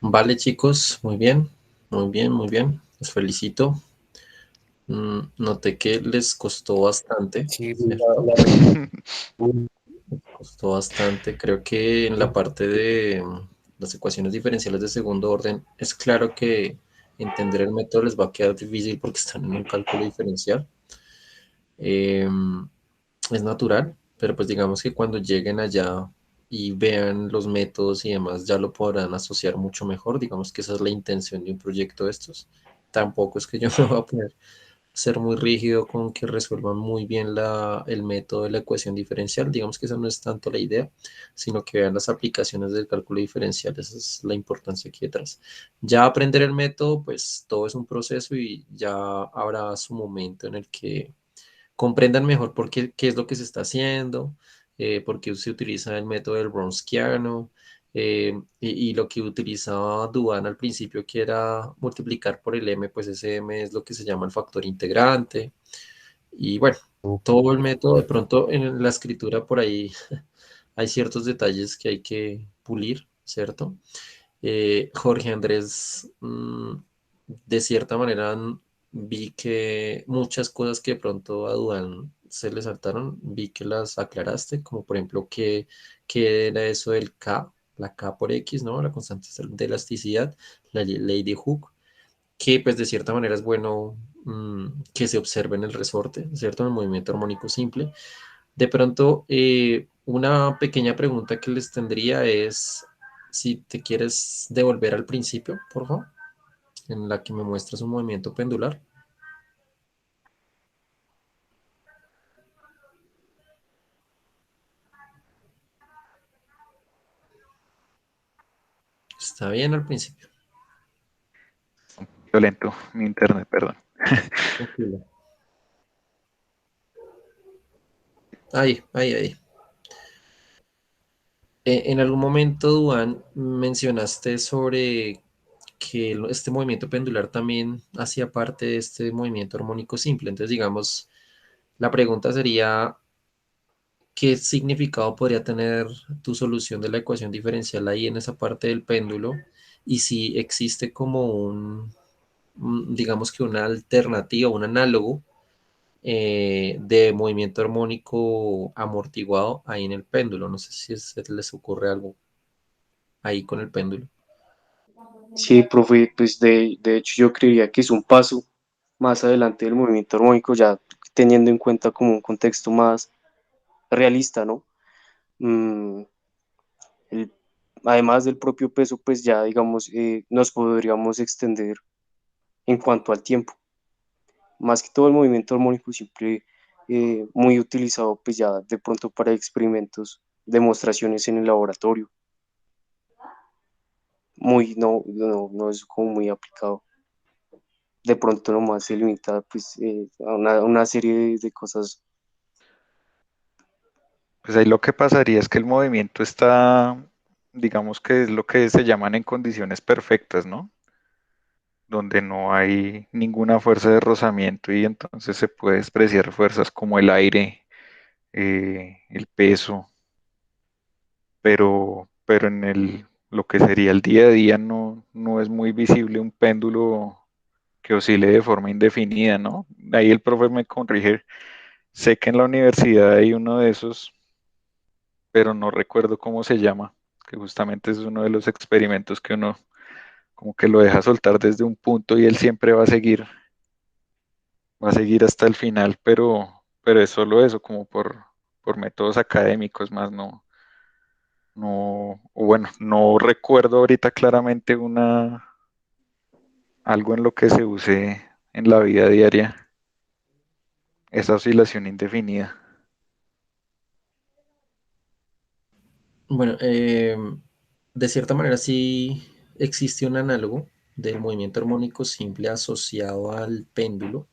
Vale, chicos, muy bien, muy bien, muy bien. Los felicito. Noté que les costó bastante, Sí, ¿cierto? la- Costó bastante. Creo que en la parte de las ecuaciones diferenciales de segundo orden, es claro que entender el método les va a quedar difícil porque están en un cálculo diferencial. Eh, es natural, pero pues digamos que cuando lleguen allá y vean los métodos y demás, ya lo podrán asociar mucho mejor. Digamos que esa es la intención de un proyecto de estos. Tampoco es que yo me voy a poner ser muy rígido con que resuelvan muy bien el método de la ecuación diferencial. Digamos que esa no es tanto la idea, sino que vean las aplicaciones del cálculo diferencial. Esa es la importancia aquí detrás. Ya aprender el método, pues todo es un proceso y ya habrá su momento en el que comprendan mejor qué es lo que se está haciendo, por qué se utiliza el método del Wronskiano, y lo que utilizaba Duan al principio, que era multiplicar por el m, pues ese m es lo que se llama el factor integrante. Y bueno, todo el método, de pronto en la escritura por ahí hay ciertos detalles que hay que pulir, ¿cierto? Jorge Andrés, de cierta manera vi que muchas cosas que de pronto a Duván se le saltaron, vi que las aclaraste, como por ejemplo que era eso del K, la K por X, ¿no? La constante de elasticidad, la ley de Hooke, que pues de cierta manera es bueno que se observe en el resorte, ¿cierto? En el movimiento armónico simple. De pronto, una pequeña pregunta que les tendría es si te quieres devolver al principio, por favor, en la que me muestras un movimiento pendular. Está bien al principio. Violento mi internet, perdón. Tranquilo. Ahí, ahí, ahí. En algún momento, Duan, mencionaste sobre que este movimiento pendular también hacía parte de este movimiento armónico simple. Entonces, digamos, la pregunta sería, ¿qué significado podría tener tu solución de la ecuación diferencial ahí en esa parte del péndulo? Y si existe como digamos que una alternativa, un análogo de movimiento armónico amortiguado ahí en el péndulo. No sé si se les ocurre algo ahí con el péndulo. Sí, profe, pues de hecho yo creería que es un paso más adelante del movimiento armónico, ya teniendo en cuenta como un contexto más realista, ¿no? Mm, el- Además del propio peso, pues ya digamos, nos podríamos extender en cuanto al tiempo. Más que todo el movimiento armónico siempre muy utilizado pues ya de pronto para experimentos, demostraciones en el laboratorio. no es como muy aplicado. De pronto nomás se limita pues, a una serie de cosas. Pues ahí lo que pasaría es que el movimiento está, digamos que es lo que se llaman en condiciones perfectas, ¿no? Donde no hay ninguna fuerza de rozamiento y entonces se puede despreciar fuerzas como el aire, el peso, pero en lo que sería el día a día no es muy visible un péndulo que oscile de forma indefinida, ¿no? Ahí el profe me corrige. Sé que en la universidad hay uno de esos, pero no recuerdo cómo se llama, que justamente es uno de los experimentos que uno como que lo deja soltar desde un punto y él siempre va a seguir hasta el final, pero es solo eso, como por métodos académicos más, o bueno, no recuerdo ahorita claramente algo en lo que se use en la vida diaria esa oscilación indefinida. Bueno, de cierta manera sí existe un análogo del movimiento armónico simple asociado al péndulo.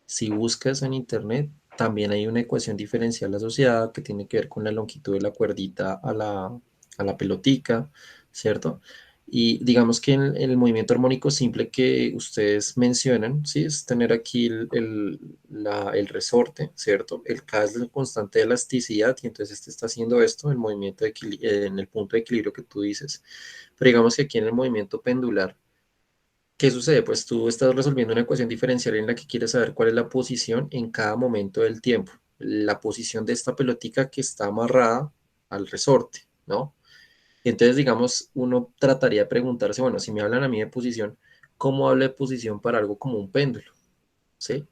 Si buscas en internet, también hay una ecuación diferencial asociada que tiene que ver con la longitud de la cuerdita a la pelotica, ¿cierto? Y digamos que el movimiento armónico simple que ustedes mencionan, ¿sí? Es tener aquí el resorte, ¿cierto? El K es la constante de elasticidad y entonces este está haciendo esto, el movimiento en el punto de equilibrio que tú dices. Pero digamos que aquí en el movimiento pendular, ¿qué sucede? Pues tú estás resolviendo una ecuación diferencial en la que quieres saber cuál es la posición en cada momento del tiempo. La posición de esta pelotica que está amarrada al resorte, ¿no? Entonces, digamos, uno trataría de preguntarse, bueno, si me hablan a mí de posición, ¿cómo hablo de posición para algo como un péndulo? ¿Sí?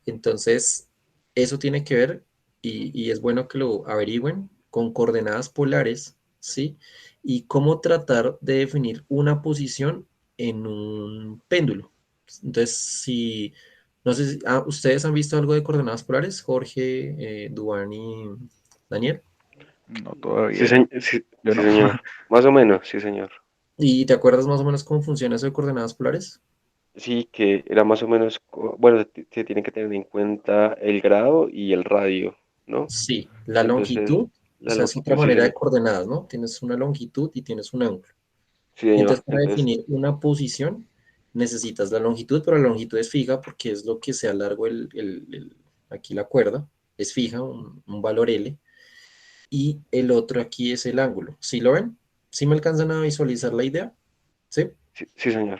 Entonces, eso tiene que ver, y es bueno que lo averigüen, con coordenadas polares, ¿sí? Y cómo tratar de definir una posición en un péndulo. Entonces, si, no sé si ustedes han visto algo de coordenadas polares, Jorge, Duan y Daniel. No, Sí, todavía no. sí, Yo sí, no. señor. Más o menos, sí, señor. ¿Y te acuerdas más o menos cómo funciona eso de coordenadas polares? Sí, que era más o menos, bueno, se tiene que tener en cuenta el grado y el radio, ¿no? Sí, la Entonces, longitud, o la sea, es otra longitud, sí, manera de señor. coordenadas, ¿no? Tienes una longitud y tienes un ángulo. Sí, Y señor. entonces, para Entonces, definir una posición, necesitas la longitud, pero la longitud es fija porque es lo que sea largo aquí la cuerda, es fija, un valor L, y el otro aquí es el ángulo. ¿Sí lo ven? ¿Sí me alcanzan a visualizar la idea? ¿Sí? sí, sí, señor.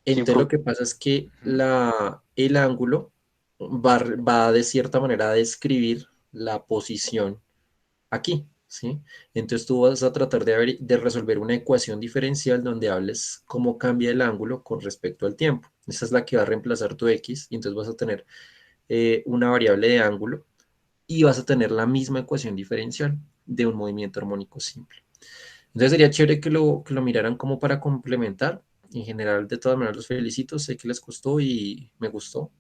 Sí, Entonces lo que pasa es que el ángulo va de cierta manera a describir la posición aquí, ¿sí? Entonces tú vas a tratar de resolver una ecuación diferencial donde hables cómo cambia el ángulo con respecto al tiempo. Esa es la que va a reemplazar tu x y entonces vas a tener una variable de ángulo y vas a tener la misma ecuación diferencial de un movimiento armónico simple. Entonces sería chévere que lo miraran como para complementar. En general, de todas maneras, los felicito. Sé que les costó y me gustó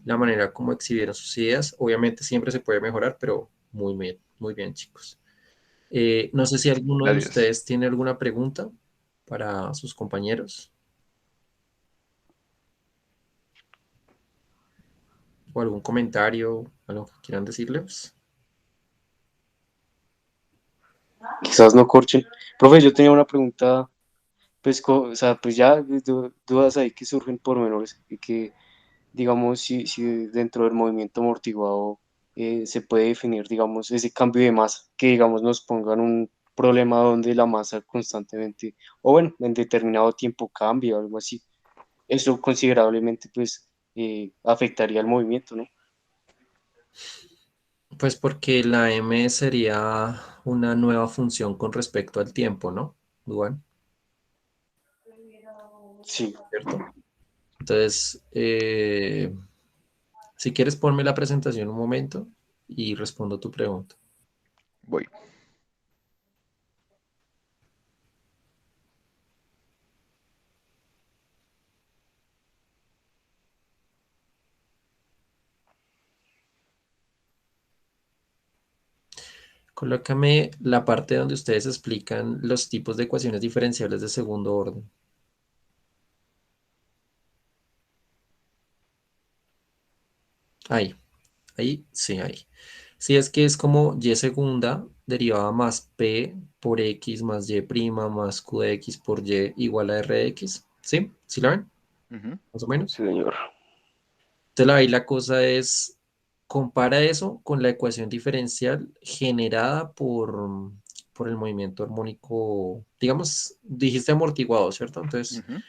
la manera como exhibieron sus ideas. Obviamente siempre se puede mejorar, pero muy bien, chicos. No sé si alguno de Gracias. ustedes tiene alguna pregunta para sus compañeros o algún comentario, algo que quieran decirles. Quizás no corchen. Profe, yo tenía una pregunta, pues, o sea, pues ya dudas ahí que surgen por menores y que, digamos, si dentro del movimiento amortiguado se puede definir, digamos, ese cambio de masa, que, digamos, nos pongan un problema donde la masa constantemente, o bueno, en determinado tiempo cambia o algo así. Eso considerablemente, pues, afectaría el movimiento, ¿no? Pues porque la M sería una nueva función con respecto al tiempo, ¿no, Duan? Sí. ¿Cierto? Entonces, si quieres, ponme la presentación un momento y respondo tu pregunta. Voy. Colócame la parte donde ustedes explican los tipos de ecuaciones diferenciales de segundo orden. Ahí, sí, ahí. Sí, es que es como y segunda derivada más p por x más y prima más q de x por y igual a r de x. ¿Sí? ¿Sí la ven? Ujú. Más o menos. Sí, señor. Entonces ahí la cosa es, compara eso con la ecuación diferencial generada por el movimiento armónico, digamos, dijiste amortiguado, ¿cierto? Entonces, Ujú.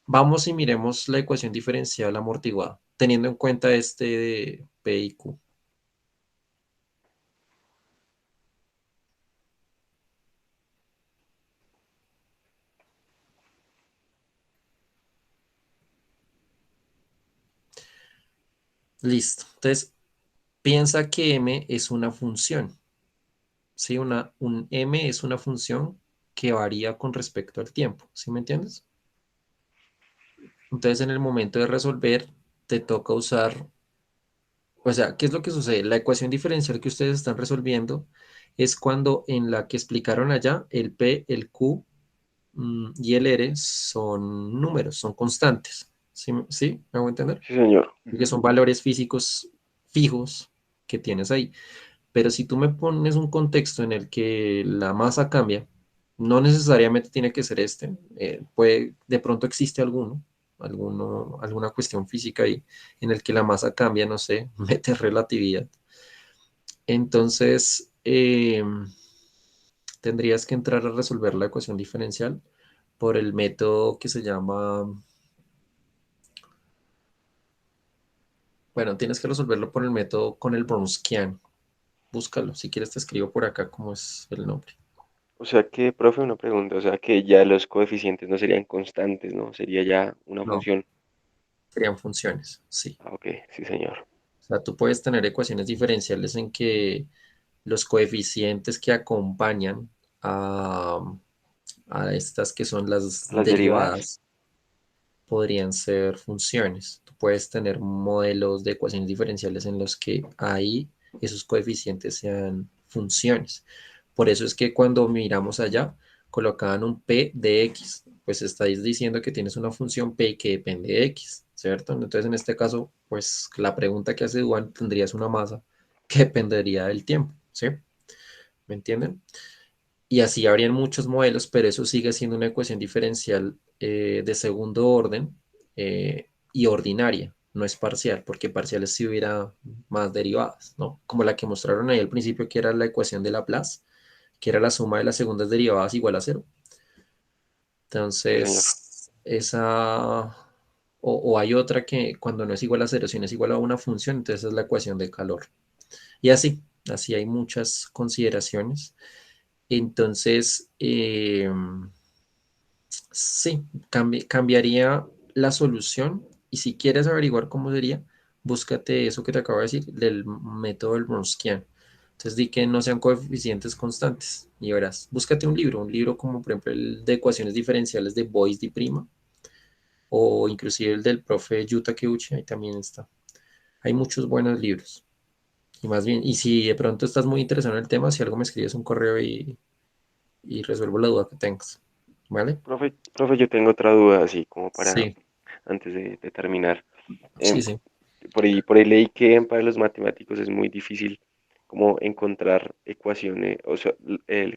vamos y miremos la ecuación diferencial amortiguada, teniendo en cuenta este de P y Q. Listo. Entonces, piensa que M es una función, ¿sí? Un M es una función que varía con respecto al tiempo, ¿sí me entiendes? Entonces, en el momento de resolver, te toca usar, o sea, ¿qué es lo que sucede? La ecuación diferencial que ustedes están resolviendo es cuando en la que explicaron allá, el P, el Q y el R son números, son constantes. ¿Sí? ¿Sí? ¿Me hago entender? Sí, señor. Porque Ujú. son valores físicos fijos que tienes ahí. Pero si tú me pones un contexto en el que la masa cambia, no necesariamente tiene que ser este, puede, de pronto existe alguna cuestión física ahí en el que la masa cambia, no sé, mete relatividad. Entonces, tendrías que entrar a resolver la ecuación diferencial por el método que se llama, bueno, tienes que resolverlo por el método con el Brownian. Búscalo, si quieres te escribo por acá cómo es el nombre. O sea que, profe, una pregunta. O sea que ya los coeficientes no serían constantes, ¿no? Sería ya una No, función. serían funciones, sí. Ah, ok, sí, señor. O sea, tú puedes tener ecuaciones diferenciales en que los coeficientes que acompañan a, a estas que son las Las derivadas. derivadas podrían ser funciones. Tú puedes tener modelos de ecuaciones diferenciales en los que ahí esos coeficientes sean funciones. Por eso es que cuando miramos allá, colocaban un p de x, pues estáis diciendo que tienes una función p que depende de x, ¿cierto? Entonces, en este caso, pues la pregunta que hace Duan tendrías una masa que dependería del tiempo, ¿sí? ¿Me entienden? Y así habrían muchos modelos, pero eso sigue siendo una ecuación diferencial de segundo orden y ordinaria, no es parcial, porque parciales si hubiera más derivadas, ¿no? Como la que mostraron ahí al principio, que era la ecuación de Laplace, que era la suma de las segundas derivadas igual a cero. Sí, señor. Entonces, o hay otra que cuando no es igual a cero, sino es igual a una función, entonces es la ecuación de calor. Y así hay muchas consideraciones. Entonces, sí, cambiaría la solución y si quieres averiguar cómo sería, búscate eso que te acabo de decir del método del Brownian. Entonces di que no sean coeficientes constantes y verás, búscate un libro como por ejemplo el de ecuaciones diferenciales de Boyce di prima o inclusive el del profe Yuta Keuchi, ahí también está. Hay muchos buenos libros. Y más bien, y si de pronto estás muy interesado en el tema, si algo me escribes un correo y resuelvo la duda que tengas. ¿Vale? Profe, yo tengo otra duda, así como para Sí, antes de terminar. sí, Em, sí. por ahí leí que para los matemáticos es muy difícil como encontrar ecuaciones, o sea,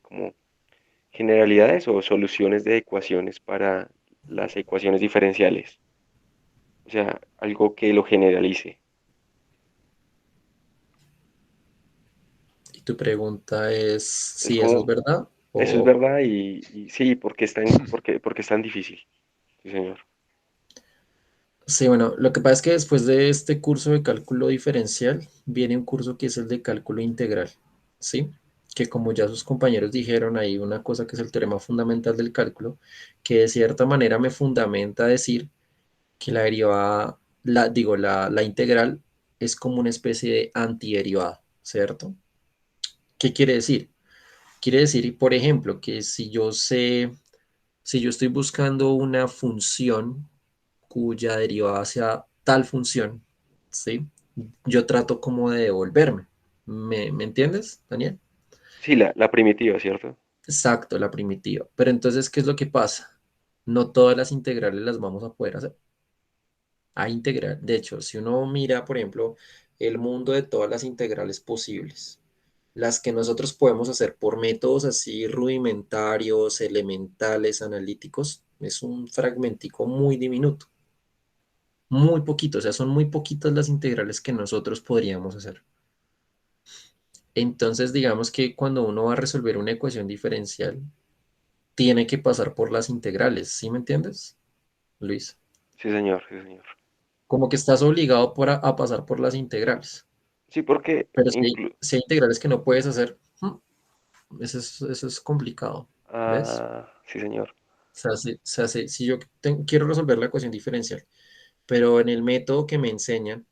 como generalidades o soluciones de ecuaciones para las ecuaciones diferenciales. O sea, algo que lo generalice. Y tu pregunta es Es si eso es como, verdad eso es o... verdad y sí, porque es tan difícil. Sí, señor. Sí, bueno, lo que pasa es que después de este curso de cálculo diferencial viene un curso que es el de cálculo integral, ¿sí? Que como ya sus compañeros dijeron, hay una cosa que es el teorema fundamental del cálculo, que de cierta manera me fundamenta decir que la derivada, la integral es como una especie de antiderivada, ¿cierto? ¿Qué quiere decir? Quiere decir, por ejemplo, que si yo estoy buscando una función cuya derivada sea tal función, ¿sí? Yo trato como de devolverme. ¿Me entiendes, Daniel? Sí, la primitiva, ¿cierto? Exacto, la primitiva. Pero entonces, ¿qué es lo que pasa? No todas las integrales las vamos a poder hacer. A integrar, de hecho, si uno mira, por ejemplo, el mundo de todas las integrales posibles, las que nosotros podemos hacer por métodos así rudimentarios, elementales, analíticos, es un fragmentico muy diminuto, muy poquito, o sea, son muy poquitas las integrales que nosotros podríamos hacer. Entonces, digamos que cuando uno va a resolver una ecuación diferencial, tiene que pasar por las integrales, ¿sí me entiendes, Luis? Sí, señor, sí, señor. Como que estás obligado a pasar por las integrales, Sí, porque pero si hay integrales que no puedes hacer, eso es complicado, ¿ves? sí, señor. Si yo quiero resolver la ecuación diferencial, pero en el método que me enseñan,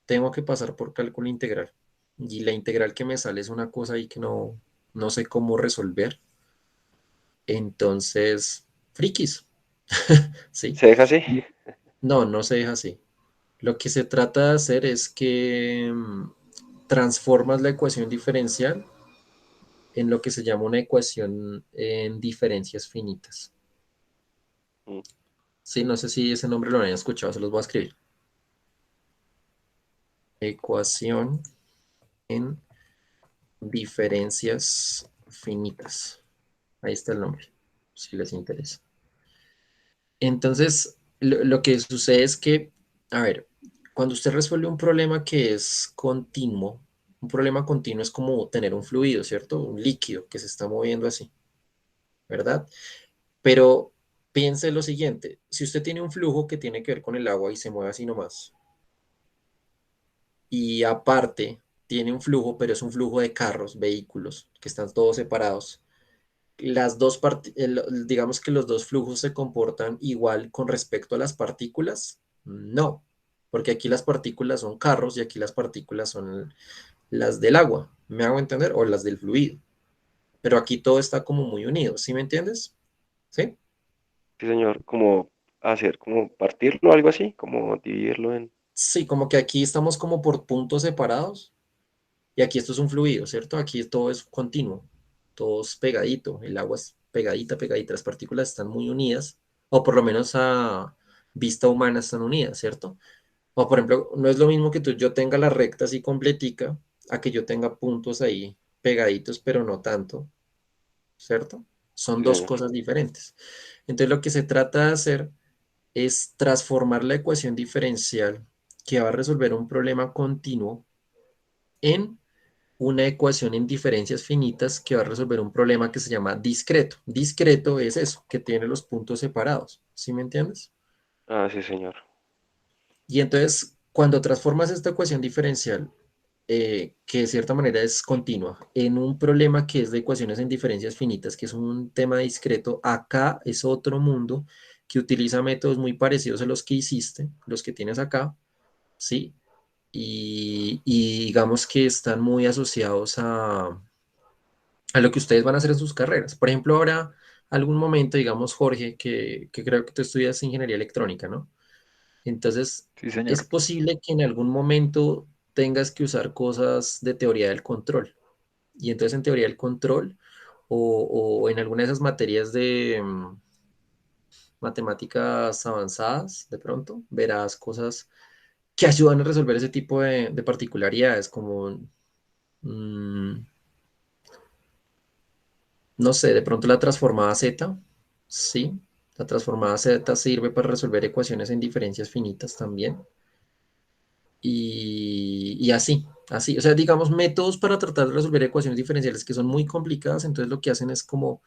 tengo que pasar por cálculo integral. Y la integral que me sale es una cosa ahí que no sé cómo resolver. Entonces, frikis, ¿sí? ¿Se deja así? No, no se deja así. Lo que se trata de hacer es que transformas la ecuación diferencial en lo que se llama una ecuación en diferencias finitas. Mm. Sí, no sé si ese nombre lo habían escuchado, se los voy a escribir. Ecuación en diferencias finitas. Ahí está el nombre, si les interesa. Entonces, lo que sucede es que, a ver, cuando usted resuelve un problema que es continuo, un problema continuo es como tener un fluido, ¿cierto? Un líquido que se está moviendo así, ¿verdad? Pero piense lo siguiente, si usted tiene un flujo que tiene que ver con el agua y se mueve así nomás, y aparte tiene un flujo, pero es un flujo de carros, vehículos, que están todos separados. Digamos que los dos flujos se comportan igual con respecto a las partículas. No, porque aquí las partículas son carros y aquí las partículas son las del agua, ¿me hago entender? O las del fluido. Pero aquí todo está como muy unido, ¿sí me entiendes? ¿Sí? Sí, señor. Como hacer, como partirlo, algo así, como dividirlo en... Sí, como que aquí estamos como por puntos separados. Y aquí esto es un fluido, ¿cierto? Aquí todo es continuo, todo es pegadito, el agua es pegadita, pegadita, las partículas están muy unidas, o por lo menos a vista humana están unidas, ¿cierto? O por ejemplo, no es lo mismo que yo tenga la recta así completica, a que yo tenga puntos ahí pegaditos, pero no tanto, ¿cierto? Son Sí, dos señor. cosas diferentes. Entonces lo que se trata de hacer es transformar la ecuación diferencial que va a resolver un problema continuo en una ecuación en diferencias finitas que va a resolver un problema que se llama discreto. Discreto es eso, que tiene los puntos separados. ¿Sí me entiendes? Sí, señor. Y entonces, cuando transformas esta ecuación diferencial, que de cierta manera es continua, en un problema que es de ecuaciones en diferencias finitas, que es un tema discreto, acá es otro mundo que utiliza métodos muy parecidos a los que hiciste, los que tienes acá, ¿sí? Y digamos que están muy asociados a lo que ustedes van a hacer en sus carreras. Por ejemplo, ahora, algún momento, digamos, Jorge, que creo que tú estudias ingeniería electrónica, ¿no? Entonces, Sí, es señor. posible que en algún momento tengas que usar cosas de teoría del control. Y entonces en teoría del control o en alguna de esas materias de matemáticas avanzadas, de pronto, verás cosas que ayudan a resolver ese tipo de particularidades, como mm, no sé, de pronto la transformada Z, sí, la transformada Z sirve para resolver ecuaciones en diferencias finitas también. Y así, o sea, digamos, métodos para tratar de resolver ecuaciones diferenciales que son muy complicadas, entonces lo que hacen es como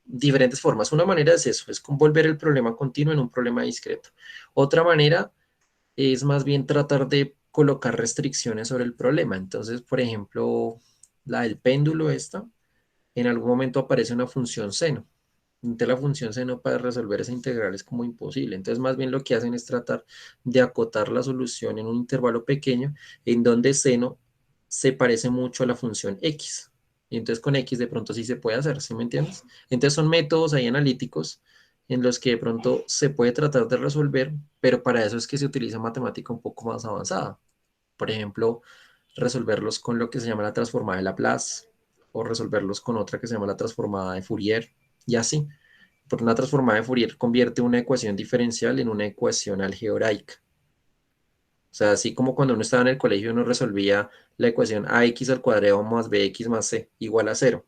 diferentes formas. Una manera es eso, es convolver el problema continuo en un problema discreto. Otra manera es más bien tratar de colocar restricciones sobre el problema. Entonces, por ejemplo, la del péndulo esta en algún momento aparece una función seno. Entonces la función seno para resolver esa integral es como imposible. Entonces más bien lo que hacen es tratar de acotar la solución en un intervalo pequeño en donde seno se parece mucho a la función x. Y entonces con x de pronto sí se puede hacer, ¿sí me entiendes? Entonces son métodos ahí analíticos en los que de pronto se puede tratar de resolver, pero para eso es que se utiliza matemática un poco más avanzada. Por ejemplo, resolverlos con lo que se llama la transformada de Laplace o resolverlos con otra que se llama la transformada de Fourier, y así. Porque una transformada de Fourier convierte una ecuación diferencial en una ecuación algebraica. O sea, así como cuando uno estaba en el colegio uno resolvía la ecuación ax al cuadrado más bx más c igual a cero.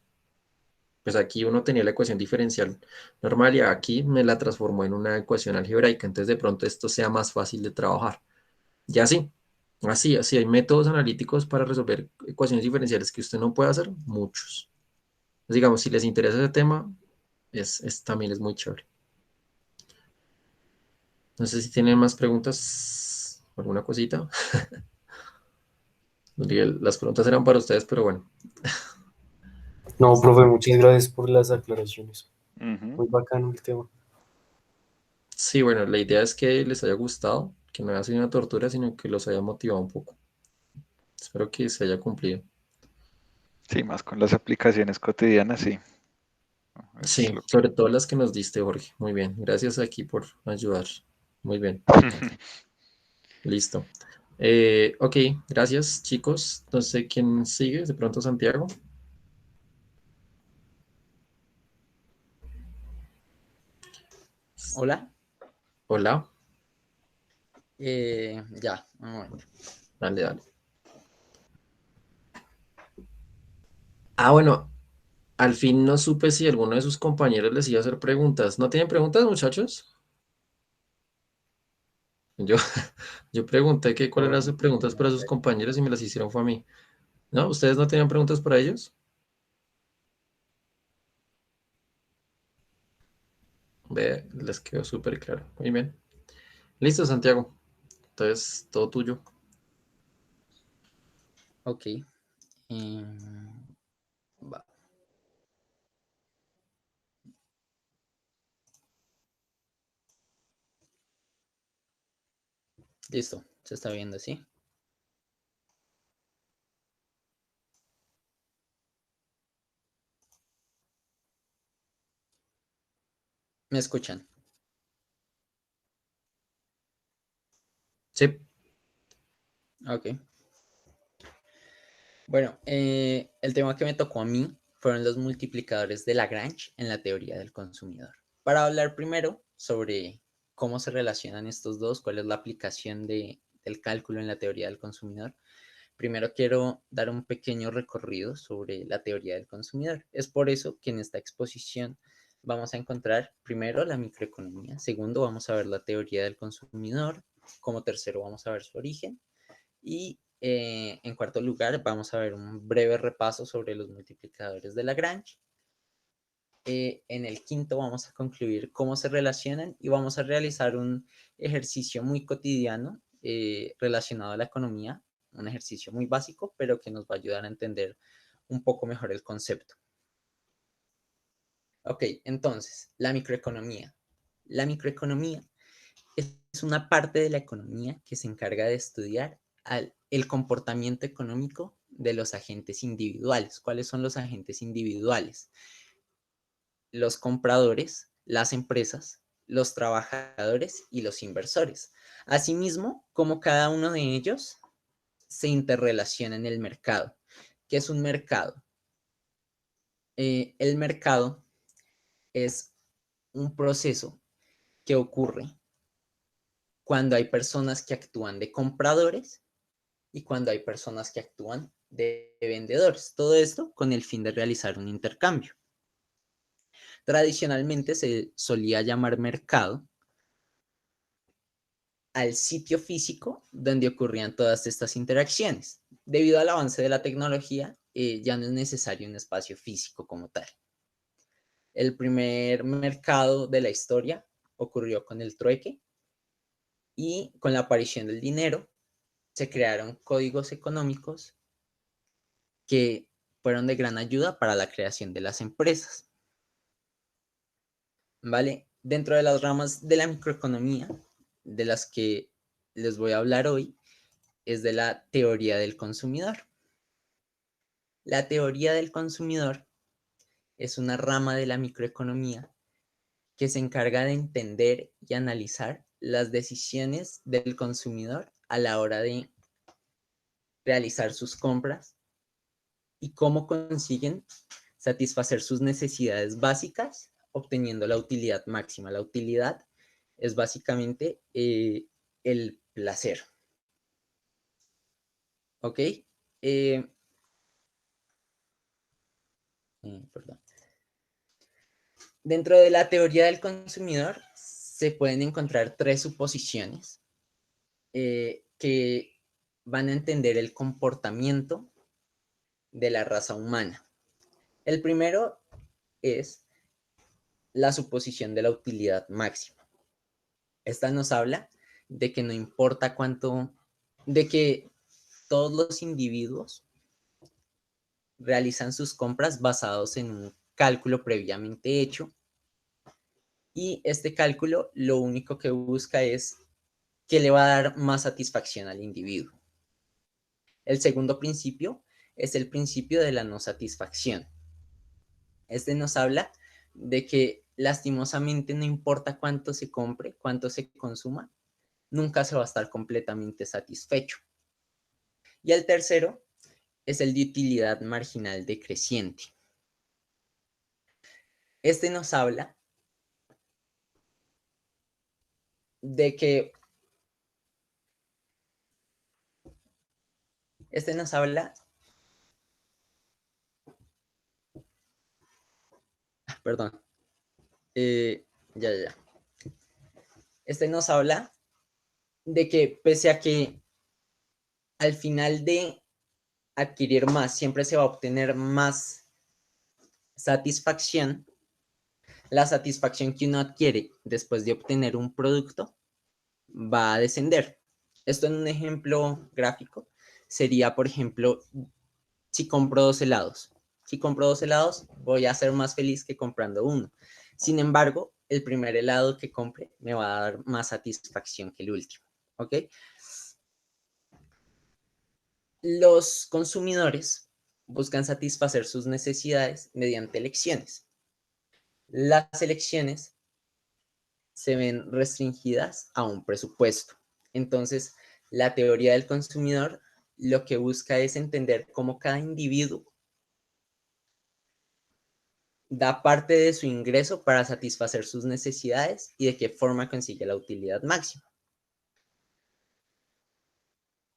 Pues aquí uno tenía la ecuación diferencial normal y aquí me la transformó en una ecuación algebraica. Entonces de pronto esto sea más fácil de trabajar. Y así hay métodos analíticos para resolver ecuaciones diferenciales que usted no puede hacer, muchos. Pues digamos, si les interesa ese tema, también es muy chévere. No sé si tienen más preguntas, alguna cosita. Las preguntas eran para ustedes, pero bueno. No, profe, muchas gracias por las aclaraciones. Ujú. Muy bacano el tema. Sí, bueno, la idea es que les haya gustado, que no haya sido una tortura, sino que los haya motivado un poco. Espero que se haya cumplido. Sí, más con las aplicaciones cotidianas, sí. Es Sí, lo que... sobre todo las que nos diste, Jorge. Muy bien. Gracias aquí por ayudar. Muy bien. Listo. Ok, gracias, chicos. No sé quién sigue. De pronto Santiago. Hola. Hola. Ya, un momento. Dale, dale. Ah, bueno, al fin no supe si alguno de sus compañeros les iba a hacer preguntas. ¿No tienen preguntas, muchachos? Yo, yo pregunté que cuáles eran sus preguntas para sus compañeros y me las hicieron fue a mí. ¿No? ¿Ustedes no tenían preguntas para ellos? Ve, les quedó súper claro. Muy bien. Listo, Santiago. Entonces, todo tuyo. Ok. em, va. Listo. Se está viendo, ¿sí? ¿Me escuchan? Sí. Ok. Bueno, el tema que me tocó a mí fueron los multiplicadores de Lagrange en la teoría del consumidor. Para hablar primero sobre cómo se relacionan estos dos, cuál es la aplicación del cálculo en la teoría del consumidor, primero quiero dar un pequeño recorrido sobre la teoría del consumidor. Es por eso que en esta exposición vamos a encontrar primero la microeconomía, segundo vamos a ver la teoría del consumidor, como tercero vamos a ver su origen y en cuarto lugar vamos a ver un breve repaso sobre los multiplicadores de Lagrange. En el quinto vamos a concluir cómo se relacionan y vamos a realizar un ejercicio muy cotidiano relacionado a la economía, un ejercicio muy básico, pero que nos va a ayudar a entender un poco mejor el concepto. Ok, entonces, la microeconomía. La microeconomía es una parte de la economía que se encarga de estudiar el comportamiento económico de los agentes individuales. ¿Cuáles son los agentes individuales? Los compradores, las empresas, los trabajadores y los inversores. Asimismo, como cada uno de ellos se interrelaciona en el mercado. ¿Qué es un mercado? El mercado es un proceso que ocurre cuando hay personas que actúan de compradores y cuando hay personas que actúan de vendedores. Todo esto con el fin de realizar un intercambio. Tradicionalmente se solía llamar mercado al sitio físico donde ocurrían todas estas interacciones. Debido al avance de la tecnología, ya no es necesario un espacio físico como tal. El primer mercado de la historia ocurrió con el trueque y con la aparición del dinero se crearon códigos económicos que fueron de gran ayuda para la creación de las empresas. ¿Vale? Dentro de las ramas de la microeconomía, de las que les voy a hablar hoy, es de la teoría del consumidor. La teoría del consumidor es una rama de la microeconomía que se encarga de entender y analizar las decisiones del consumidor a la hora de realizar sus compras y cómo consiguen satisfacer sus necesidades básicas obteniendo la utilidad máxima. La utilidad es básicamente el placer. ¿Ok? Perdón. Dentro de la teoría del consumidor se pueden encontrar tres suposiciones que van a entender el comportamiento de la raza humana. El primero es la suposición de la utilidad máxima. Esta nos habla de que no importa cuánto, de que todos los individuos realizan sus compras basados en un cálculo previamente hecho y este cálculo lo único que busca es que le va a dar más satisfacción al individuo. El segundo principio es el principio de la no satisfacción. Este nos habla de que lastimosamente no importa cuánto se compre, cuánto se consuma, nunca se va a estar completamente satisfecho. Y el tercero es el de utilidad marginal decreciente. Este nos habla de que perdón, ya. Este nos habla de que pese a que al final de adquirir más siempre se va a obtener más satisfacción, la satisfacción que uno adquiere después de obtener un producto va a descender. Esto en un ejemplo gráfico sería, por ejemplo, si compro 2 helados. Si compro 2 helados, voy a ser más feliz que comprando uno. Sin embargo, el primer helado que compre me va a dar más satisfacción que el último. ¿Ok? Los consumidores buscan satisfacer sus necesidades mediante elecciones. Las elecciones se ven restringidas a un presupuesto. Entonces, la teoría del consumidor lo que busca es entender cómo cada individuo da parte de su ingreso para satisfacer sus necesidades y de qué forma consigue la utilidad máxima.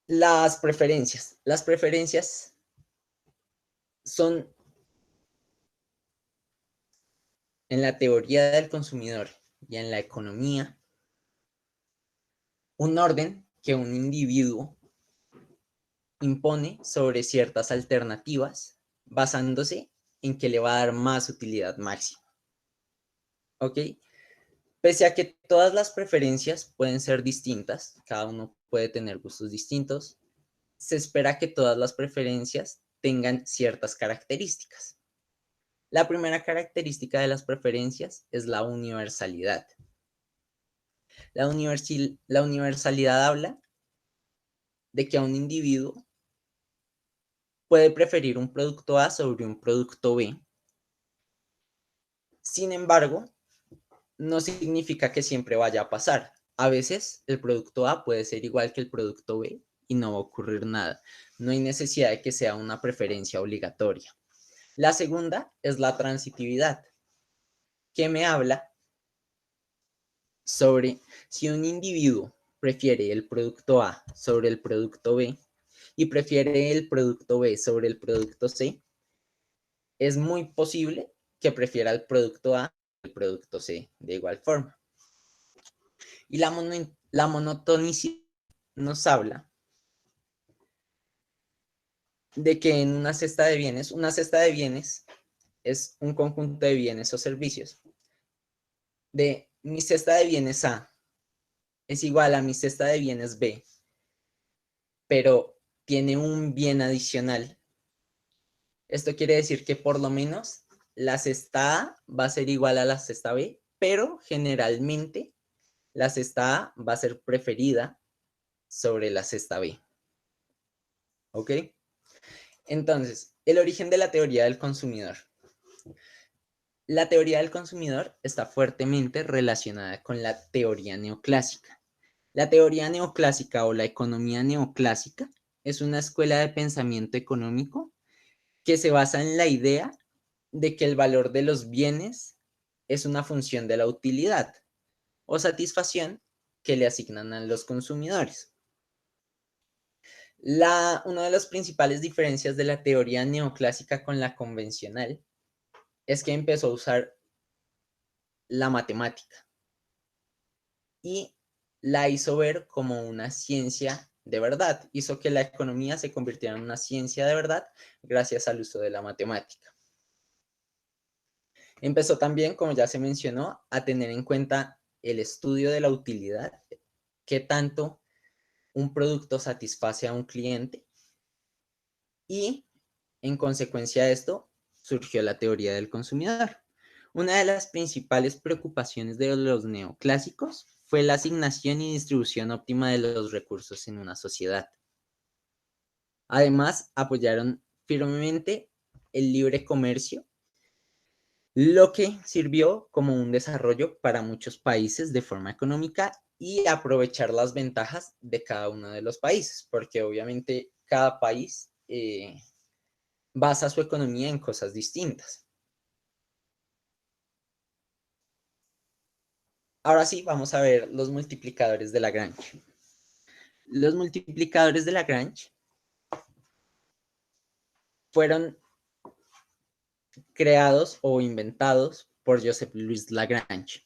Las preferencias. Las preferencias son, en la teoría del consumidor y en la economía, un orden que un individuo impone sobre ciertas alternativas basándose en que le va a dar más utilidad máxima. ¿Ok? Pese a que todas las preferencias pueden ser distintas, cada uno puede tener gustos distintos, se espera que todas las preferencias tengan ciertas características. La primera característica de las preferencias es la universalidad. La universalidad habla de que a un individuo puede preferir un producto A sobre un producto B. Sin embargo, no significa que siempre vaya a pasar. A veces el producto A puede ser igual que el producto B y no va a ocurrir nada. No hay necesidad de que sea una preferencia obligatoria. La segunda es la transitividad, que me habla sobre si un individuo prefiere el producto A sobre el producto B y prefiere el producto B sobre el producto C, es muy posible que prefiera el producto A sobre el producto C de igual forma. Y la monotonicidad nos habla de que en una cesta de bienes es un conjunto de bienes o servicios. De mi cesta de bienes A es igual a mi cesta de bienes B, pero tiene un bien adicional. Esto quiere decir que por lo menos la cesta A va a ser igual a la cesta B, pero generalmente la cesta A va a ser preferida sobre la cesta B. ¿Ok? Entonces, el origen de la teoría del consumidor. La teoría del consumidor está fuertemente relacionada con la teoría neoclásica. La teoría neoclásica o la economía neoclásica es una escuela de pensamiento económico que se basa en la idea de que el valor de los bienes es una función de la utilidad o satisfacción que le asignan a los consumidores. Una de las principales diferencias de la teoría neoclásica con la convencional es que empezó a usar la matemática y la hizo ver como una ciencia de verdad. Hizo que la economía se convirtiera en una ciencia de verdad gracias al uso de la matemática. Empezó también, como ya se mencionó, a tener en cuenta el estudio de la utilidad, qué tanto un producto satisface a un cliente, y en consecuencia de esto surgió la teoría del consumidor. Una de las principales preocupaciones de los neoclásicos fue la asignación y distribución óptima de los recursos en una sociedad. Además, apoyaron firmemente el libre comercio, lo que sirvió como un desarrollo para muchos países de forma económica y aprovechar las ventajas de cada uno de los países, porque obviamente cada país basa su economía en cosas distintas. Ahora sí, vamos a ver los multiplicadores de Lagrange. Los multiplicadores de Lagrange fueron creados o inventados por Joseph-Louis Lagrange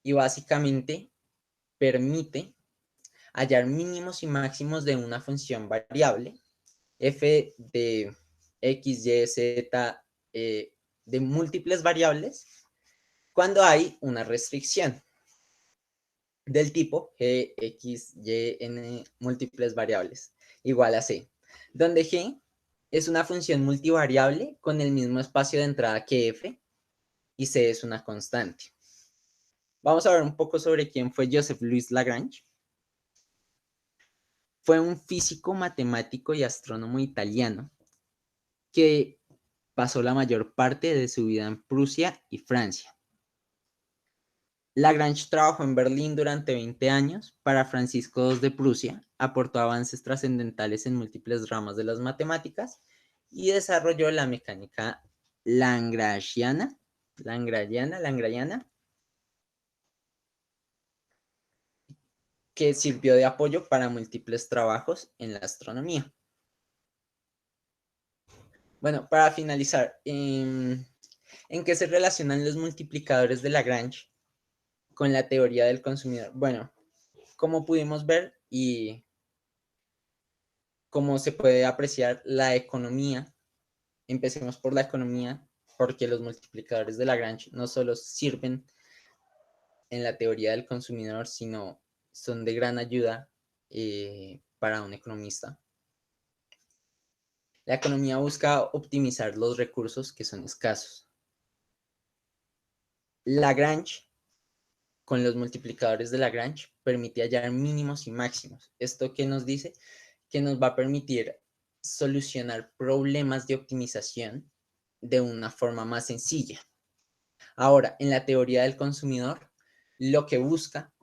y básicamente permite hallar mínimos y máximos de una función variable f de x, y, z, de múltiples variables cuando hay una restricción del tipo g, x, y, n múltiples variables igual a c, donde g es una función multivariable con el mismo espacio de entrada que f y c es una constante. Vamos a ver un poco sobre quién fue Joseph-Louis Lagrange. Fue un físico, matemático y astrónomo italiano que pasó la mayor parte de su vida en Prusia y Francia. Lagrange trabajó en Berlín durante 20 años para Francisco II de Prusia, aportó avances trascendentales en múltiples ramas de las matemáticas y desarrolló la mecánica lagrangiana, que sirvió de apoyo para múltiples trabajos en la astronomía. Bueno, para finalizar, ¿en qué se relacionan los multiplicadores de Lagrange con la teoría del consumidor? Bueno, como pudimos ver y como se puede apreciar, la economía, empecemos por la economía, porque los multiplicadores de Lagrange no solo sirven en la teoría del consumidor, sino son de gran ayuda para un economista. La economía busca optimizar los recursos que son escasos. Lagrange, con los multiplicadores de Lagrange, permite hallar mínimos y máximos. ¿Esto qué nos dice? Que nos va a permitir solucionar problemas de optimización de una forma más sencilla. Ahora, en la teoría del consumidor, lo que busca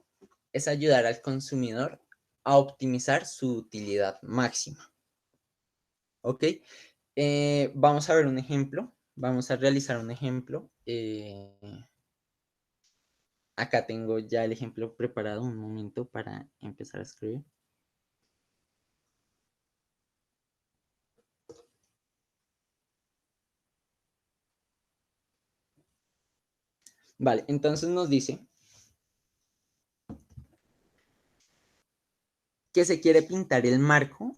es ayudar al consumidor a optimizar su utilidad máxima. ¿Ok? Vamos a ver un ejemplo. Vamos a realizar un ejemplo. Acá tengo ya el ejemplo preparado. Un momento para empezar a escribir. Vale, entonces nos dice que se quiere pintar el marco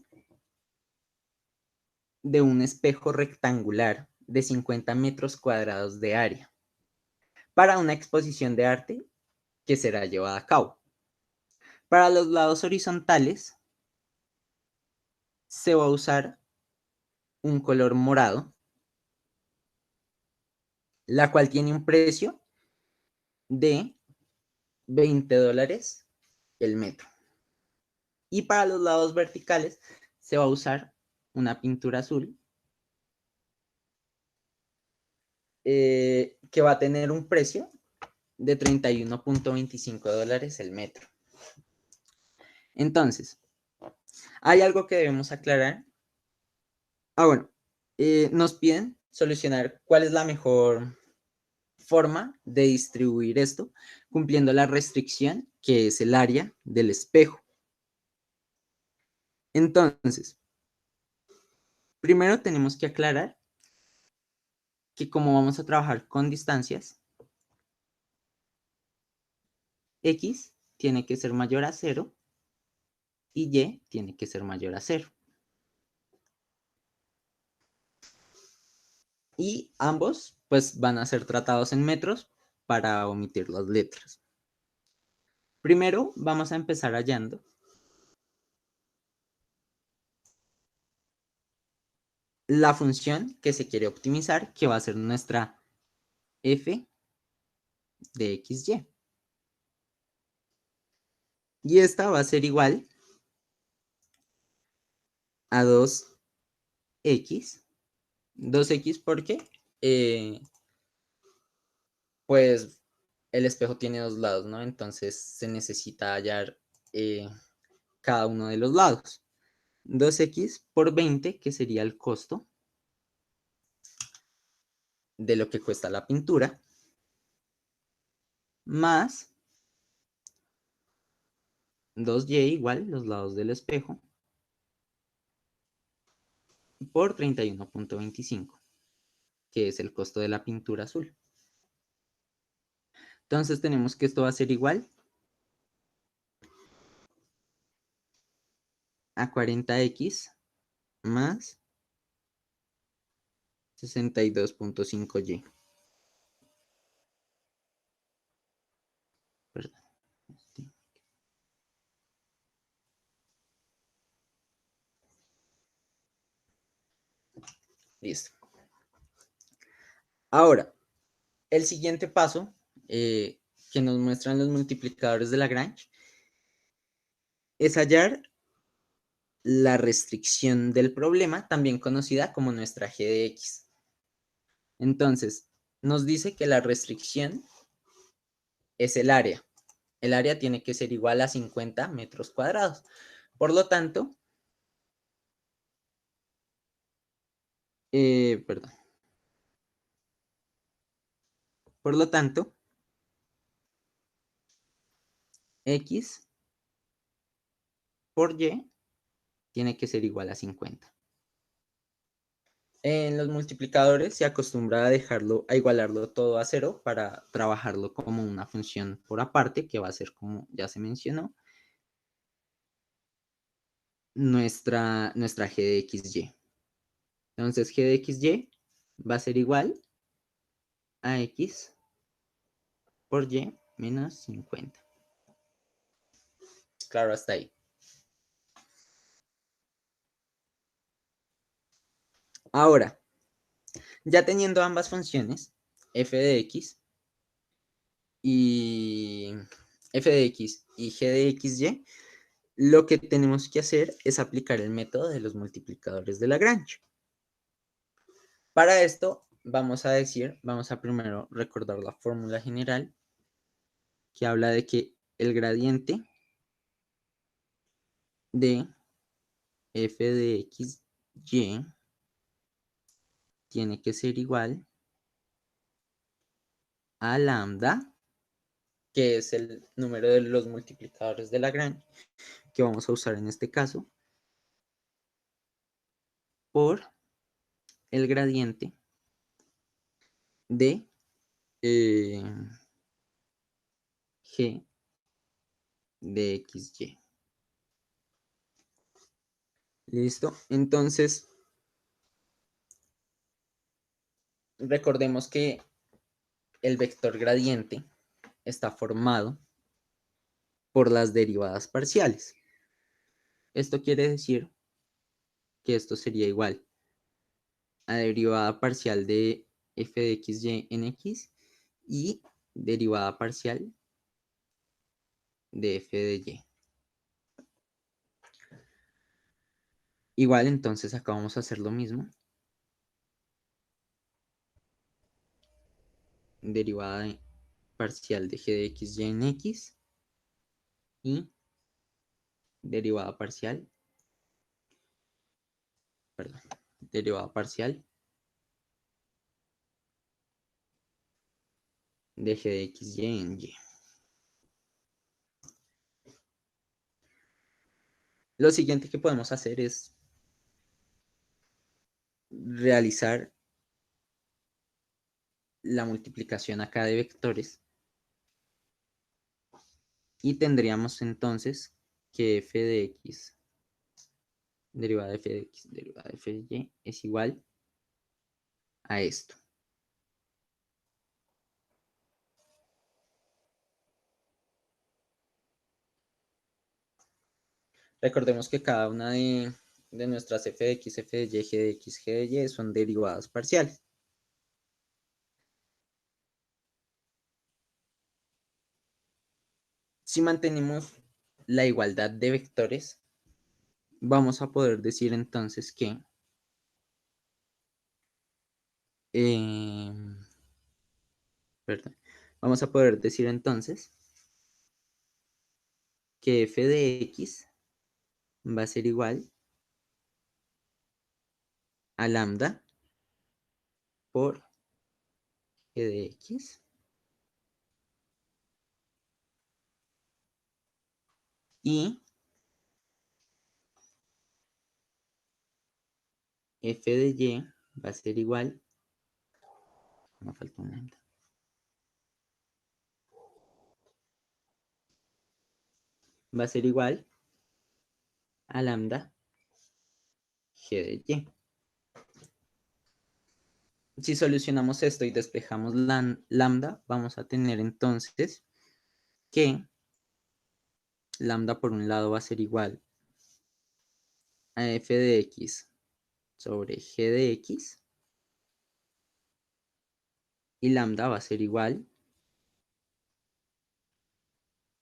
de un espejo rectangular de 50 metros cuadrados de área para una exposición de arte que será llevada a cabo. Para los lados horizontales se va a usar un color morado, la cual tiene un precio de $20 el metro. Y para los lados verticales se va a usar una pintura azul que va a tener un precio de $31.25 el metro. Entonces, hay algo que debemos aclarar. Bueno, nos piden solucionar cuál es la mejor forma de distribuir esto, cumpliendo la restricción que es el área del espejo. Entonces, primero tenemos que aclarar que como vamos a trabajar con distancias, X tiene que ser mayor a 0 y Y tiene que ser mayor a 0. Y ambos pues van a ser tratados en metros para omitir las letras. Primero vamos a empezar hallando la función que se quiere optimizar, que va a ser nuestra f de xy. Y esta va a ser igual a 2x. 2x porque pues el espejo tiene dos lados, ¿no? Entonces se necesita hallar cada uno de los lados. 2x por 20, que sería el costo de lo que cuesta la pintura, más 2y igual los lados del espejo, por 31.25, que es el costo de la pintura azul. Entonces tenemos que esto va a ser igual a 40x más 62.5y. Perdón. Listo. Ahora, el siguiente paso que nos muestran los multiplicadores de Lagrange es hallar la restricción del problema, también conocida como nuestra g de x. Entonces, nos dice que la restricción es el área. El área tiene que ser igual a 50 metros cuadrados. Por lo tanto, perdón. Por lo tanto, x por y tiene que ser igual a 50. En los multiplicadores se acostumbra a igualarlo todo a 0 para trabajarlo como una función por aparte, que va a ser, como ya se mencionó, nuestra g de xy. Entonces g de xy va a ser igual a x por y menos 50. Claro, hasta ahí. Ahora, ya teniendo ambas funciones, f de x y g de xy, lo que tenemos que hacer es aplicar el método de los multiplicadores de Lagrange. Para esto vamos a primero recordar la fórmula general que habla de que el gradiente de f de xy tiene que ser igual a lambda, que es el número de los multiplicadores de Lagrange que vamos a usar en este caso, por el gradiente de g de xy. ¿Listo? Entonces, recordemos que el vector gradiente está formado por las derivadas parciales. Esto quiere decir que esto sería igual a derivada parcial de f de xy en x y derivada parcial de f de y. Igual, entonces acá vamos a hacer lo mismo. Derivada parcial de g de xy en x y derivada parcial, perdón, derivada parcial de g de x y en y. Lo siguiente que podemos hacer es realizar la multiplicación acá de vectores y tendríamos entonces que f de x derivada de f de x derivada de f de y es igual a esto. Recordemos que cada una de nuestras f de x, f de y, g de x, g de y son derivadas parciales. Si mantenemos la igualdad de vectores, vamos a poder decir entonces que perdón, vamos a poder decir entonces que f de x va a ser igual a lambda por g de x y f de y va a ser igual, me falta un lambda, va a ser igual a lambda g de y. Si solucionamos esto y despejamos lambda, vamos a tener entonces que lambda por un lado va a ser igual a f de x sobre g de x y lambda va a ser igual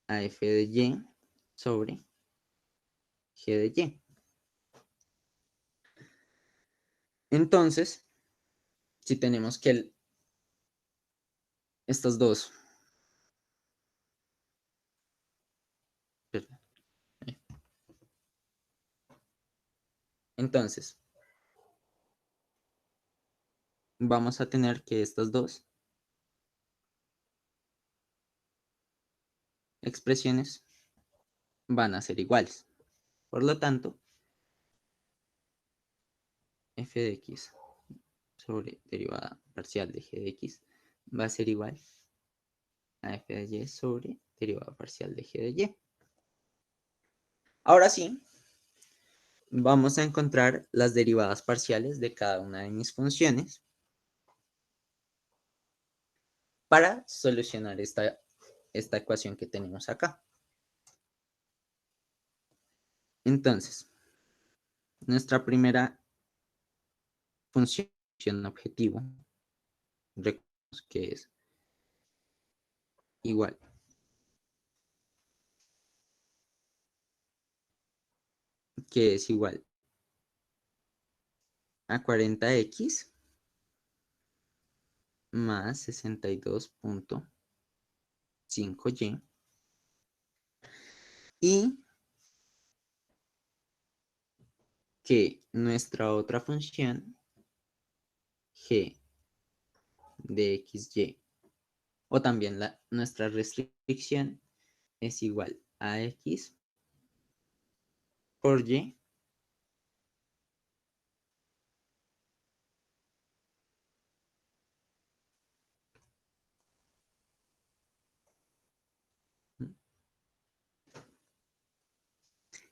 a f de y sobre g de y. Entonces, si tenemos que estos dos, perdón, entonces vamos a tener que estas dos expresiones van a ser iguales. Por lo tanto, f de x sobre derivada parcial de g de x va a ser igual a f de y sobre derivada parcial de g de y. Ahora sí, vamos a encontrar las derivadas parciales de cada una de mis funciones para solucionar esta ecuación que tenemos acá. Entonces, nuestra primera función objetivo, recordemos que es igual a 40x más 62.5y y que nuestra otra función g de xy o también nuestra restricción es igual a x por y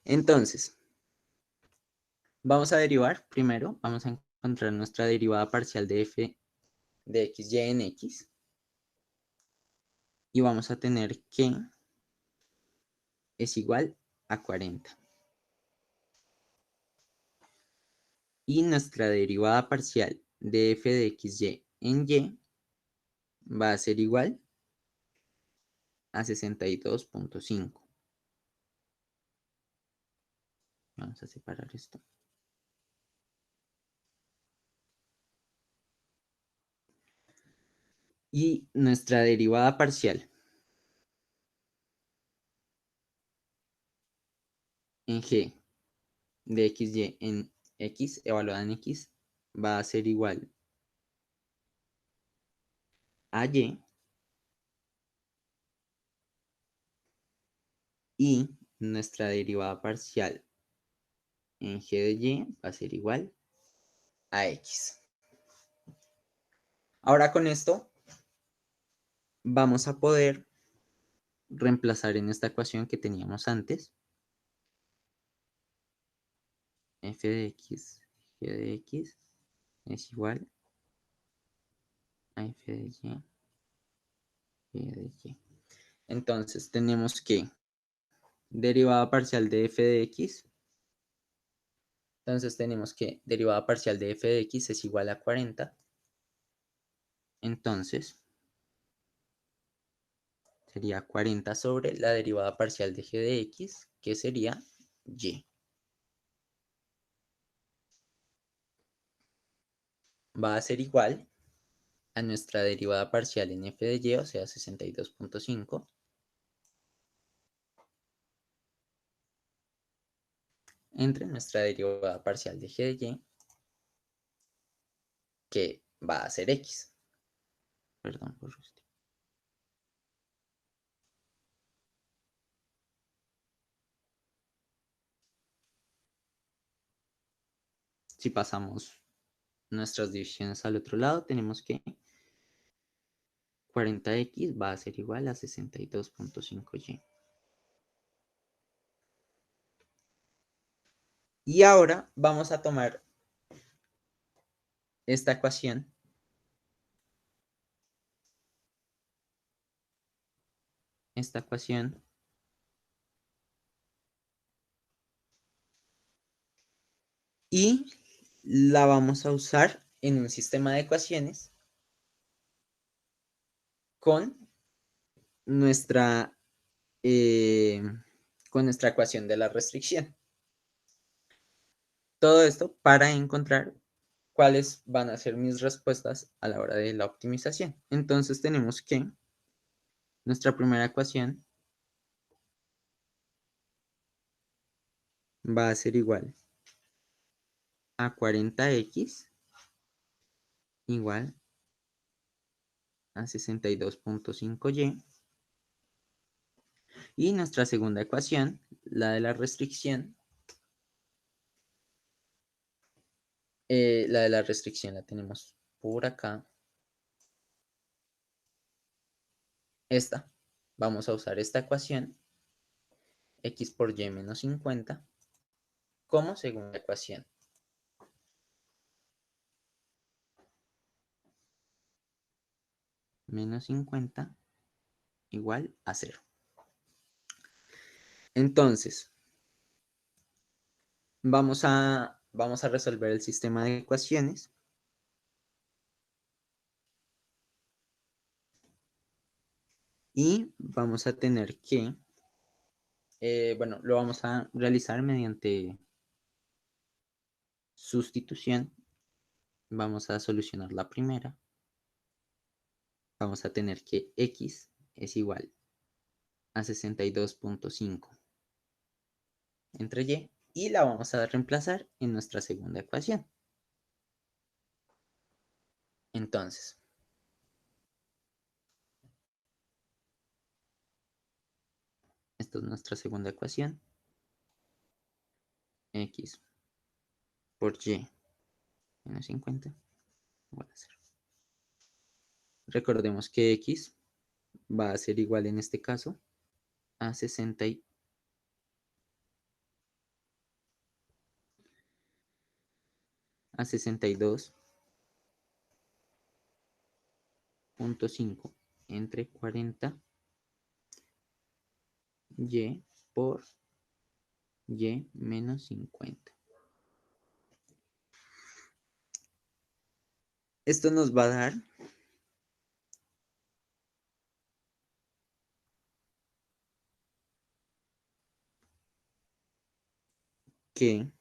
entonces vamos a derivar primero, vamos a encontrar nuestra derivada parcial de f de x y en x y vamos a tener que es igual a 40. Y nuestra derivada parcial de f de xy en y va a ser igual a 62.5. Vamos a separar esto. Y nuestra derivada parcial en g de xy en x evaluada en x va a ser igual a y nuestra derivada parcial en g de y va a ser igual a x. Ahora con esto vamos a poder reemplazar en esta ecuación que teníamos antes f de x, g de x es igual a f de y, g de y. Entonces tenemos que derivada parcial de f de x. Entonces tenemos que derivada parcial de f de x es igual a 40. Entonces sería 40 sobre la derivada parcial de g de x, que sería y. Va a ser igual a nuestra derivada parcial en f de y, o sea, 62.5. Entre nuestra derivada parcial de g de y, que va a ser x. Perdón por esto. Si pasamos nuestras divisiones al otro lado, tenemos que 40x va a ser igual a 62.5y. Y ahora vamos a tomar esta ecuación y la vamos a usar en un sistema de ecuaciones con nuestra, eh, con nuestra ecuación de la restricción. Todo esto para encontrar cuáles van a ser mis respuestas a la hora de la optimización. Entonces tenemos que nuestra primera ecuación va a ser igual a 40x igual a 62.5y. Y nuestra segunda ecuación, la de la restricción, la tenemos por acá. Vamos a usar esta ecuación, x por y menos 50, como segunda ecuación. Menos 50 igual a 0. Entonces, vamos a resolver el sistema de ecuaciones. Y vamos a tener que, bueno, lo vamos a realizar mediante sustitución. Vamos a solucionar la primera. Vamos a tener que x es igual a 62.5 entre y la vamos a reemplazar en nuestra segunda ecuación. Entonces, esta es nuestra segunda ecuación. X por y menos 50 igual a 0. Recordemos que x va a ser igual en este caso a 62.5 entre 40 y por y menos 50. Esto nos va a dar que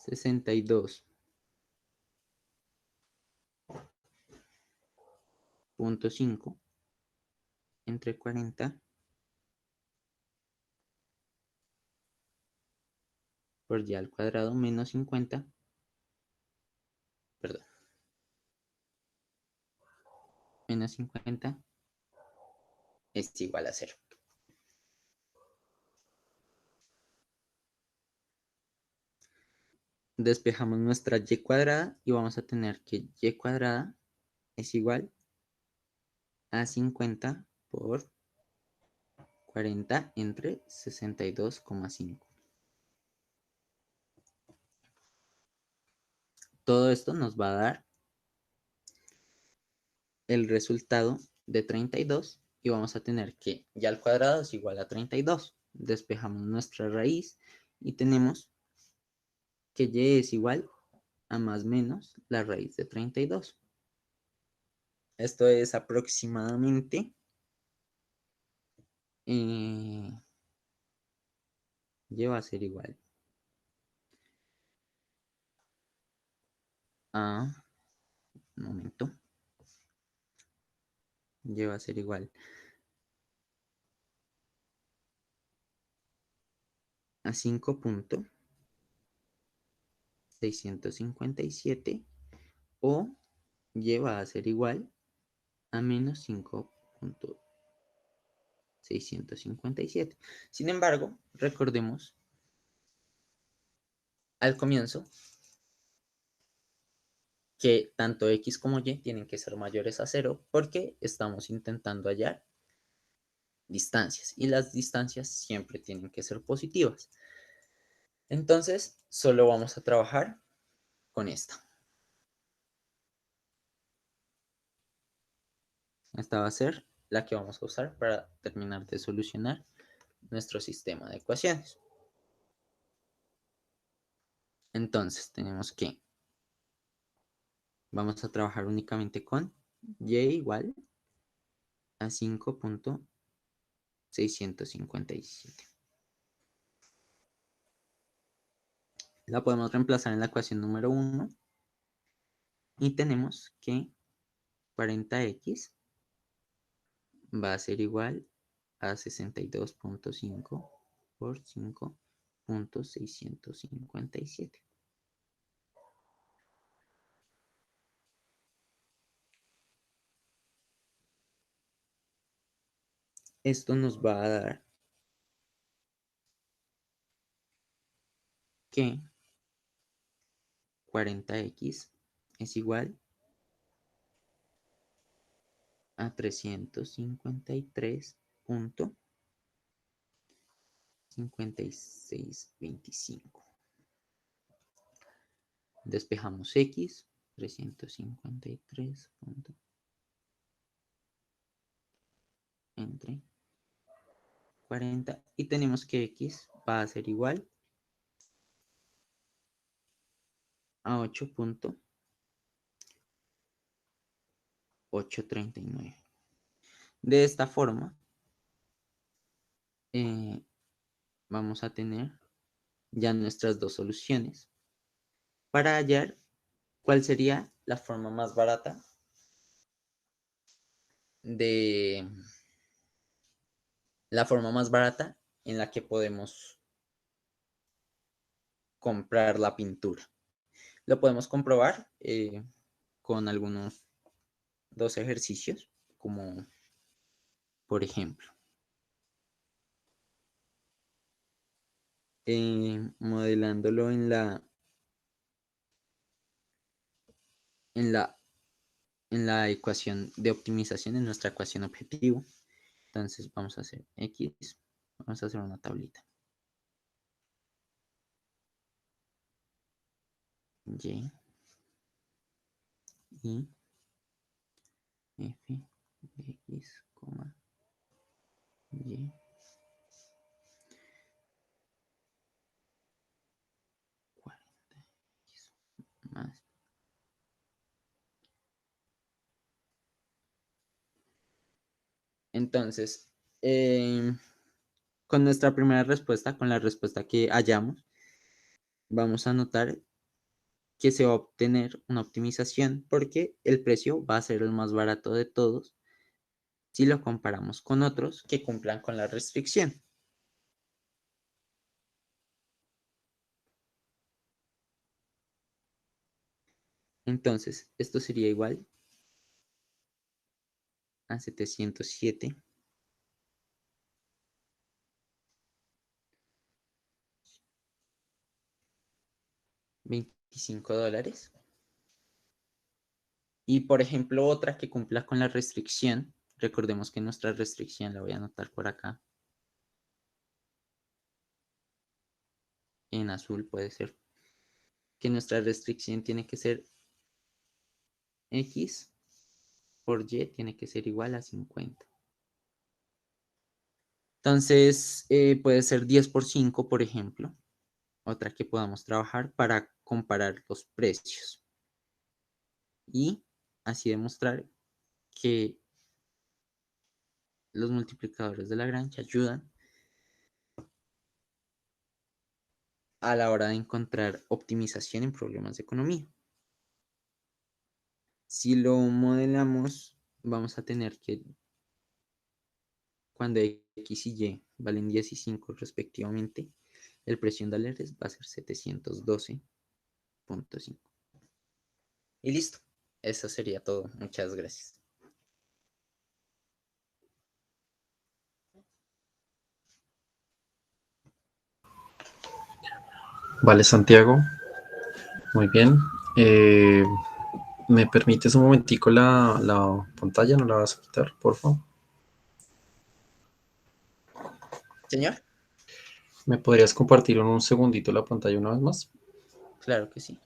62.5 entre 40 por y al cuadrado menos 50, perdón, menos 50 es igual a 0. Despejamos nuestra y cuadrada y vamos a tener que y cuadrada es igual a 50 por 40 entre 62,5. Todo esto nos va a dar el resultado de 32 y vamos a tener que y al cuadrado es igual a 32. Despejamos nuestra raíz y tenemos que y es igual a más menos la raíz de 32. Esto es aproximadamente y va a ser igual a, un momento, y va a ser igual a 5,657 o y va a ser igual a menos 5,657. Sin embargo, recordemos al comienzo que tanto x como y tienen que ser mayores a 0 porque estamos intentando hallar distancias y las distancias siempre tienen que ser positivas. Entonces, solo vamos a trabajar con esta. Esta va a ser la que vamos a usar para terminar de solucionar nuestro sistema de ecuaciones. Entonces, tenemos que vamos a trabajar únicamente con y igual a 5,657. La podemos reemplazar en la ecuación número 1 y tenemos que 40x va a ser igual a 62,5 por 5,657. Esto nos va a dar que 40x es igual a 353,5625. Despejamos x, 353 entre 40 y tenemos que x va a ser igual a 8,839. De esta forma, vamos a tener ya nuestras dos soluciones para hallar cuál sería la forma más barata de la forma más barata en la que podemos comprar la pintura. Lo podemos comprobar con algunos dos ejercicios, como por ejemplo, modelándolo en la, en la ecuación de optimización, en nuestra ecuación objetivo. Entonces vamos a hacer X, vamos a hacer una tablita. Y, I, F, de X, Y, más. Entonces, con nuestra primera respuesta, con la respuesta que hallamos, vamos a notar que se va a obtener una optimización porque el precio va a ser el más barato de todos si lo comparamos con otros que cumplan con la restricción. Entonces, esto sería igual a 707 $25. Y por ejemplo, otra que cumpla con la restricción, recordemos que nuestra restricción la voy a anotar por acá, en azul puede ser, que nuestra restricción tiene que ser X por Y tiene que ser igual a 50. Entonces, puede ser 10 por 5, por ejemplo, otra que podamos trabajar para comparar los precios y así demostrar que los multiplicadores de Lagrange ayudan a la hora de encontrar optimización en problemas de economía. Si lo modelamos, vamos a tener que cuando X y Y valen 10 y 5 respectivamente, el precio en dólares va a ser 712.5. Y listo. Eso sería todo. Muchas gracias. Vale, Santiago, muy bien. Eh, ¿Me permites un momentico la pantalla? ¿No la vas a quitar, por favor? Señor, ¿Me podrías compartir en un segundito la pantalla una vez más? claro que sí.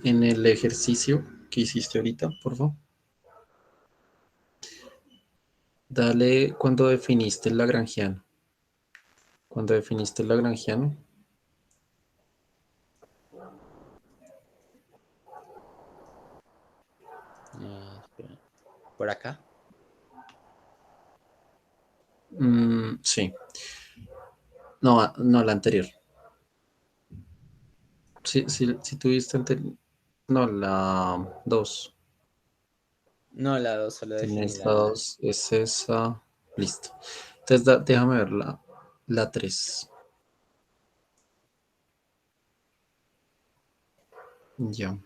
En el ejercicio que hiciste ahorita, por favor. Dale cuando definiste el lagrangiano. Cuando definiste el lagrangiano, Espera. Por acá. sí. No, no, la anterior. Sí tuviste anterior. No, la 2. No, la 2 solo definí Tienes la la lagrange. 2, es esa. Listo. Entonces déjame ver la 3. Ya.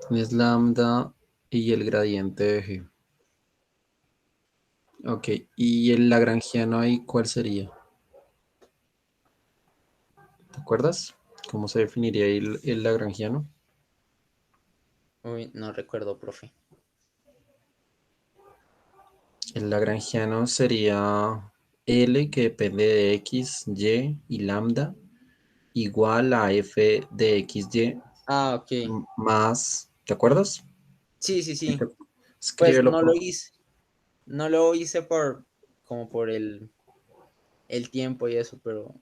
Tienes lambda y el gradiente de G. Ok. ¿Y el lagrangiano ahí cuál sería? ¿Te acuerdas? ¿Cómo se definiría ahí el lagrangiano? Uy, no recuerdo, profe. El lagrangiano sería L, que depende de X, Y y lambda, igual a F de XY Ah, ok. más, ¿te acuerdas? Sí, sí, sí. Pues Escríbelo, no lo por hice. No lo hice como por el tiempo y eso, pero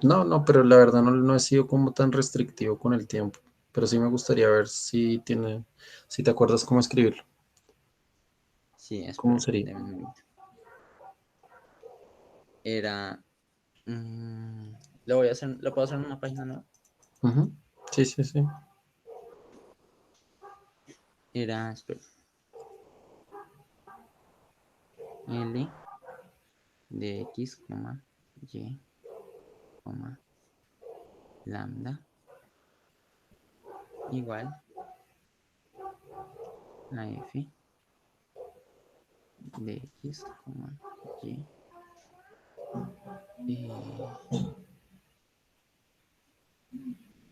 No, pero la verdad no he sido como tan restrictivo con el tiempo. Pero sí me gustaría ver si te acuerdas cómo escribirlo. sí, ¿Cómo espera, sería? deme un momento. Era. mm, lo puedo hacer en una página nueva. Ujú. Sí. Era, espera, L de X, Y, lambda igual a F de X, Y.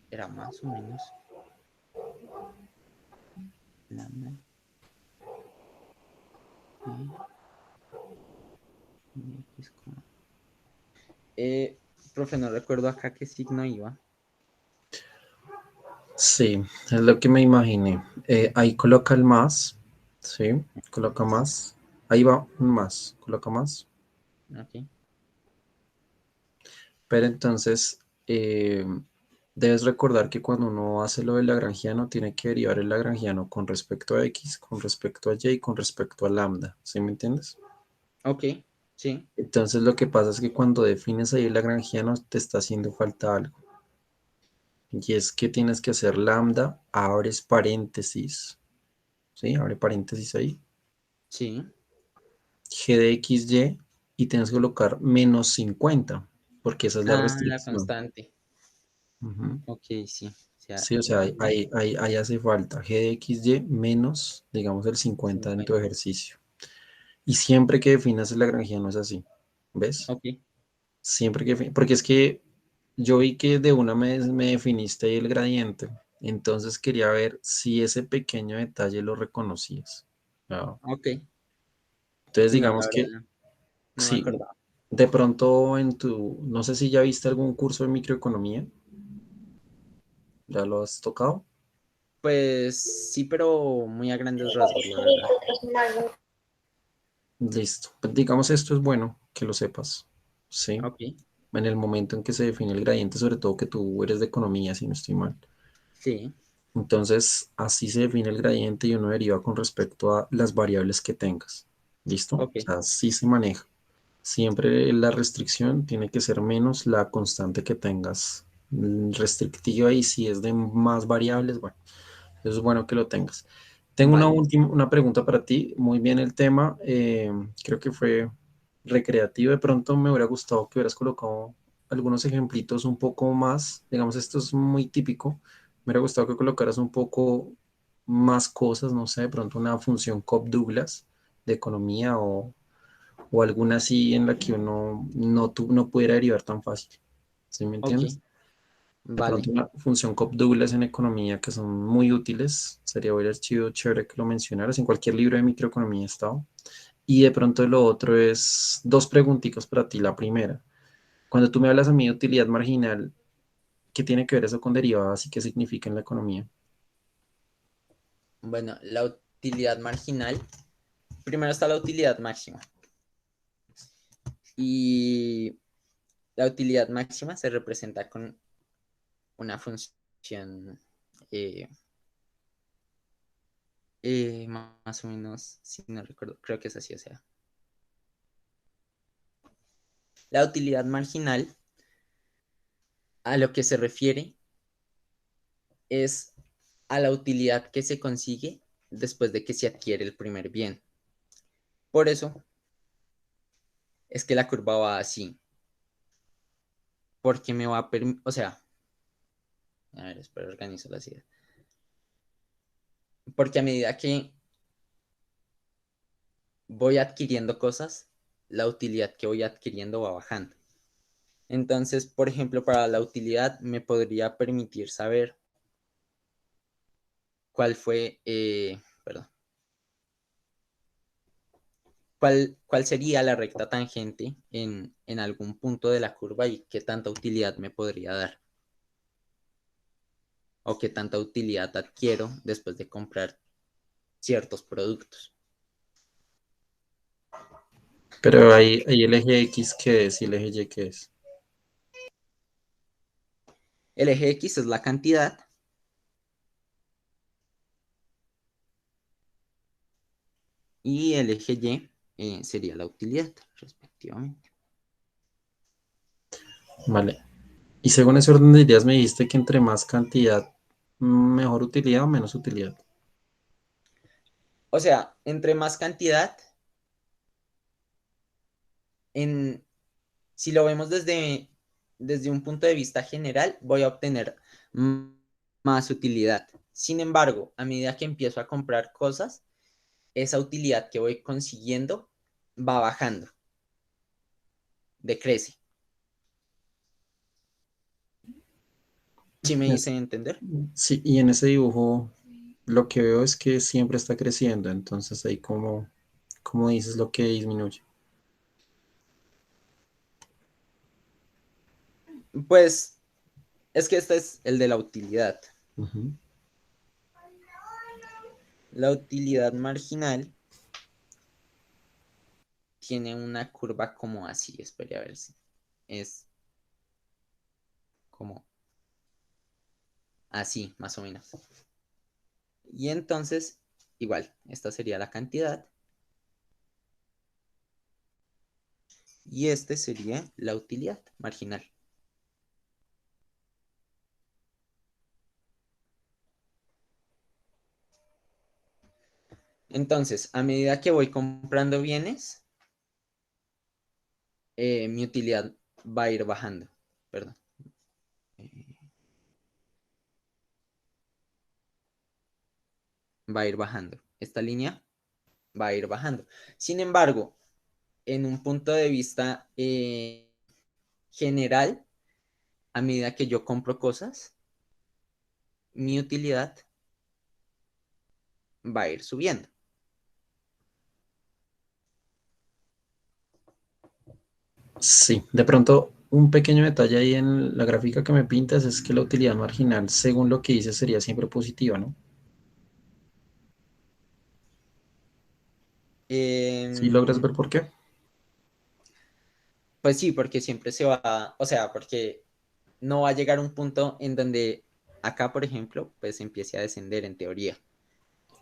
Era más o menos lambda de X, profe, no recuerdo acá qué signo iba. Sí, es lo que me imaginé. Ahí coloca el más, ¿sí? Coloca más. Ahí va un más, coloca más. Ok. Pero entonces, debes recordar que cuando uno hace lo del lagrangiano, tiene que derivar el lagrangiano con respecto a X, con respecto a Y y con respecto a lambda. ¿Sí me entiendes? Ok, sí. Entonces lo que pasa es que cuando defines ahí el lagrangiano, te está haciendo falta algo. Y es que tienes que hacer lambda, abres paréntesis, ¿sí? Abre paréntesis ahí. Sí. G de XY y tienes que colocar menos 50, porque esa es la La restricción. constante. Ujú. Ok, sí. Sí, o sea, ahí hace falta g de xy menos, digamos, el 50 en tu 50. ejercicio. Y siempre que definas el lagrangiano es así, ¿ves? Ok, Siempre que, porque es que yo vi que de una me definiste ahí el gradiente, entonces quería ver si ese pequeño detalle lo reconocías. Ah, ok. entonces Sí, no, la digamos verdad, que no me sí, acordaba. de pronto no sé si ya viste algún curso de microeconomía, ¿ya lo has tocado? Pues sí, pero muy a grandes rasgos, la verdad. Listo. Pues digamos esto es bueno que lo sepas, ¿sí? Ok, En el momento en que se define el gradiente, sobre todo que tú eres de economía, si no estoy mal. sí, Entonces, así se define el gradiente y uno deriva con respecto a las variables que tengas. ¿Listo? O ok, sea, así se maneja. Siempre la restricción tiene que ser menos la constante que tengas restrictiva y si es de más variables, bueno, eso es bueno que lo tengas. Tengo vale. una pregunta para ti. Muy bien el tema. Creo que fue recreativo. De pronto me hubiera gustado que hubieras colocado algunos ejemplitos un poco más. Digamos, esto es muy típico. Me hubiera gustado que colocaras un poco más cosas, no sé, de pronto una función Cobb-Douglas de economía o alguna así en la que uno no pudiera derivar tan fácil. ¿Sí me Ok, entiendes? De vale. pronto una función Cobb-Douglas en economía que son muy útiles. Sería muy archivo chévere que lo mencionaras. En cualquier libro de microeconomía está. Y de pronto lo otro es dos preguntitas para ti. La primera, cuando tú me hablas a mí de utilidad marginal, ¿qué tiene que ver eso con derivadas y qué significa en la economía? Bueno, la utilidad marginal. Primero está la utilidad máxima. Y la utilidad máxima se representa con una función eh, más o menos, si no recuerdo, creo que es así, o sea. La utilidad marginal a lo que se refiere es a la utilidad que se consigue después de que se adquiere el primer bien. Por eso es que la curva va así, porque me va a permitir, o sea, a ver, espero organizo las ideas. Porque a medida que voy adquiriendo cosas, la utilidad que voy adquiriendo va bajando. Entonces, por ejemplo, para la utilidad me podría permitir saber cuál fue, perdón, cuál sería la recta tangente en algún punto de la curva y qué tanta utilidad me podría dar o qué tanta utilidad adquiero después de comprar ciertos productos. Pero ahí el eje X, ¿qué es? Y el eje Y, ¿qué es? El eje X es la cantidad y el eje Y sería la utilidad, respectivamente. Vale. Y según ese orden de ideas me dijiste que entre más cantidad, mejor utilidad o menos utilidad. O sea, entre más cantidad, en, si lo vemos desde un punto de vista general, voy a obtener más utilidad. Sin embargo, a medida que empiezo a comprar cosas, esa utilidad que voy consiguiendo va bajando, decrece. ¿Sí me hice entender? Sí, y en ese dibujo lo que veo es que siempre está creciendo, entonces ahí como dices lo que disminuye. Pues es que este es el de la utilidad. Ujú. La utilidad marginal tiene una curva como así, espere a ver si es como así, más o menos. Y entonces, igual, esta sería la cantidad y este sería la utilidad marginal. Entonces, a medida que voy comprando bienes, mi utilidad va a ir bajando. Perdón. Va a ir bajando. Esta línea va a ir bajando. Sin embargo, en un punto de vista general, a medida que yo compro cosas, mi utilidad va a ir subiendo. Sí, de pronto un pequeño detalle ahí en la gráfica que me pintas es que la utilidad marginal, según lo que dices, sería siempre positiva, ¿no? ¿Sí logras ver por qué? Pues sí, porque siempre se va, o sea, porque no va a llegar un punto en donde acá, por ejemplo, pues empiece a descender en teoría.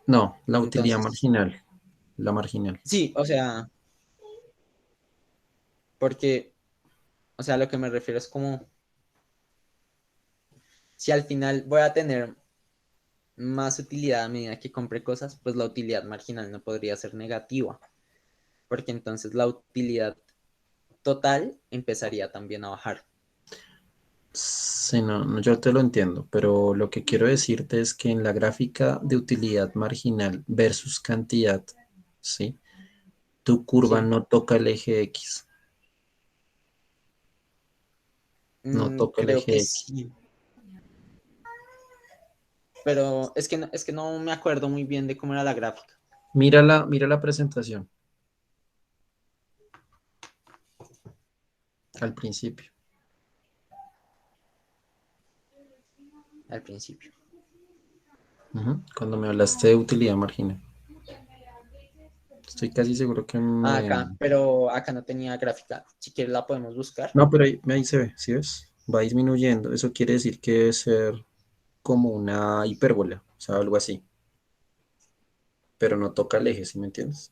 No, la utilidad Entonces, marginal, la marginal. sí, o sea, porque, o sea, lo que me refiero es como, si al final voy a tener más utilidad a medida que compre cosas, pues la utilidad marginal no podría ser negativa, porque entonces la utilidad total empezaría también a bajar. Sí, no, yo te lo entiendo, pero lo que quiero decirte es que en la gráfica de utilidad marginal versus cantidad, ¿sí? Tu curva Sí. no toca el eje X, no toca el Creo eje que X. sí, pero es que no me acuerdo muy bien de cómo era la gráfica Mira la presentación al principio. al principio. Ujú, cuando me hablaste de utilidad marginal. Estoy casi seguro que Ah, me... acá, pero acá no tenía gráfica. Si quieres la podemos buscar. No, pero ahí se ve, ¿sí ves? Va disminuyendo. Eso quiere decir que debe ser como una hipérbola, o sea, algo así. Pero no toca el eje, ¿sí me entiendes?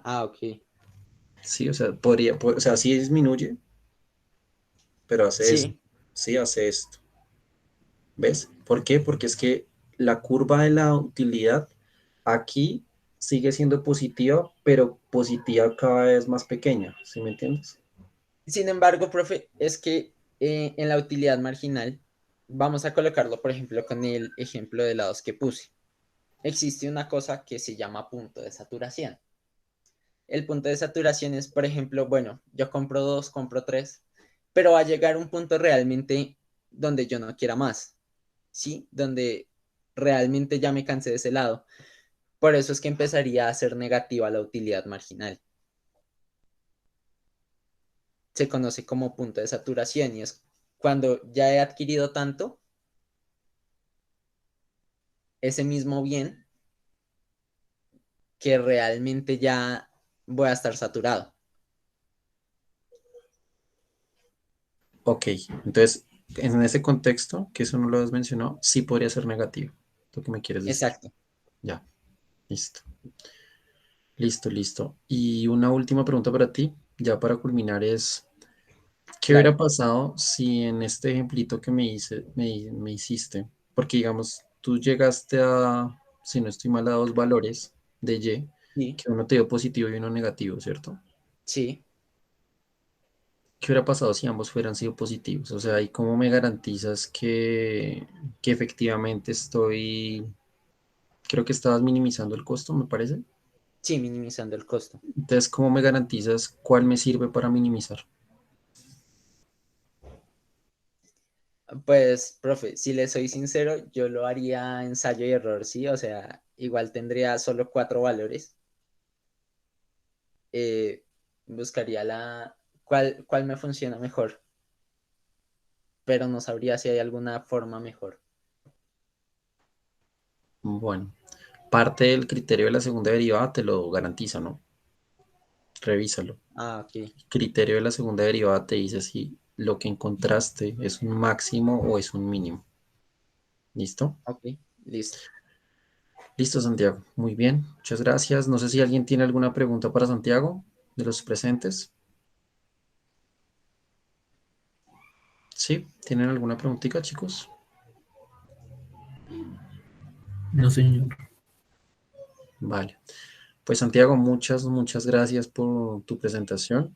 Ah, ok. Sí, o sea, o sea, sí disminuye, pero hace esto. Sí, Sí, hace esto. ¿Ves? ¿Por qué? Porque es que la curva de la utilidad aquí sigue siendo positiva, pero positiva cada vez más pequeña, ¿sí me entiendes? sin embargo, profe, es que en la utilidad marginal, vamos a colocarlo, por ejemplo, con el ejemplo de lados que puse. Existe una cosa que se llama punto de saturación. El punto de saturación es, por ejemplo, bueno, yo compro dos, compro tres, pero va a llegar un punto realmente donde yo no quiera más, ¿sí? Donde realmente ya me cansé de ese lado. Por eso es que empezaría a ser negativa la utilidad marginal. Se conoce como punto de saturación y es cuando ya he adquirido tanto, ese mismo bien, que realmente ya voy a estar saturado. Ok, entonces, en ese contexto, que eso no lo has mencionado, sí podría ser negativo, lo que me quieres decir. Exacto. Ya, listo. Listo, listo. Y una última pregunta para ti, ya para culminar, es, ¿qué hubiera Claro. pasado si en este ejemplito que me hiciste, porque digamos, tú llegaste a, si no estoy mal, a dos valores de Y, Sí, que uno te dio positivo y uno negativo, ¿cierto? sí. ¿Qué hubiera pasado si ambos hubieran sido positivos? O sea, ¿y cómo me garantizas que efectivamente creo que estabas minimizando el costo, me parece? Sí, minimizando el costo. Entonces, ¿cómo me garantizas cuál me sirve para minimizar? Pues, profe, si le soy sincero, yo lo haría ensayo y error, ¿sí? O sea, igual tendría solo cuatro valores. Eh, buscaría cuál me funciona mejor, pero no sabría si hay alguna forma mejor. Bueno, parte del criterio de la segunda derivada te lo garantiza, ¿no? Revísalo. Ah, ok, El criterio de la segunda derivada te dice si lo que encontraste es un máximo o es un mínimo. ¿Listo? ok, listo. Listo, Santiago. Muy bien. Muchas gracias. No sé si alguien tiene alguna pregunta para Santiago de los presentes. ¿Sí? ¿Tienen alguna preguntita, chicos? No, señor. Vale. Pues Santiago, muchas gracias por tu presentación.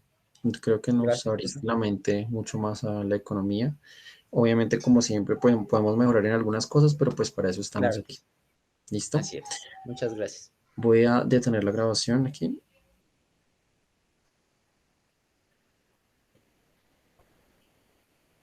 Creo que nos Gracias. abriste la mente mucho más a la economía. Obviamente, como siempre, podemos mejorar en algunas cosas, pero pues para eso estamos Claro que aquí. sí. ¿Listo? Así es. Muchas gracias. Voy a detener la grabación aquí.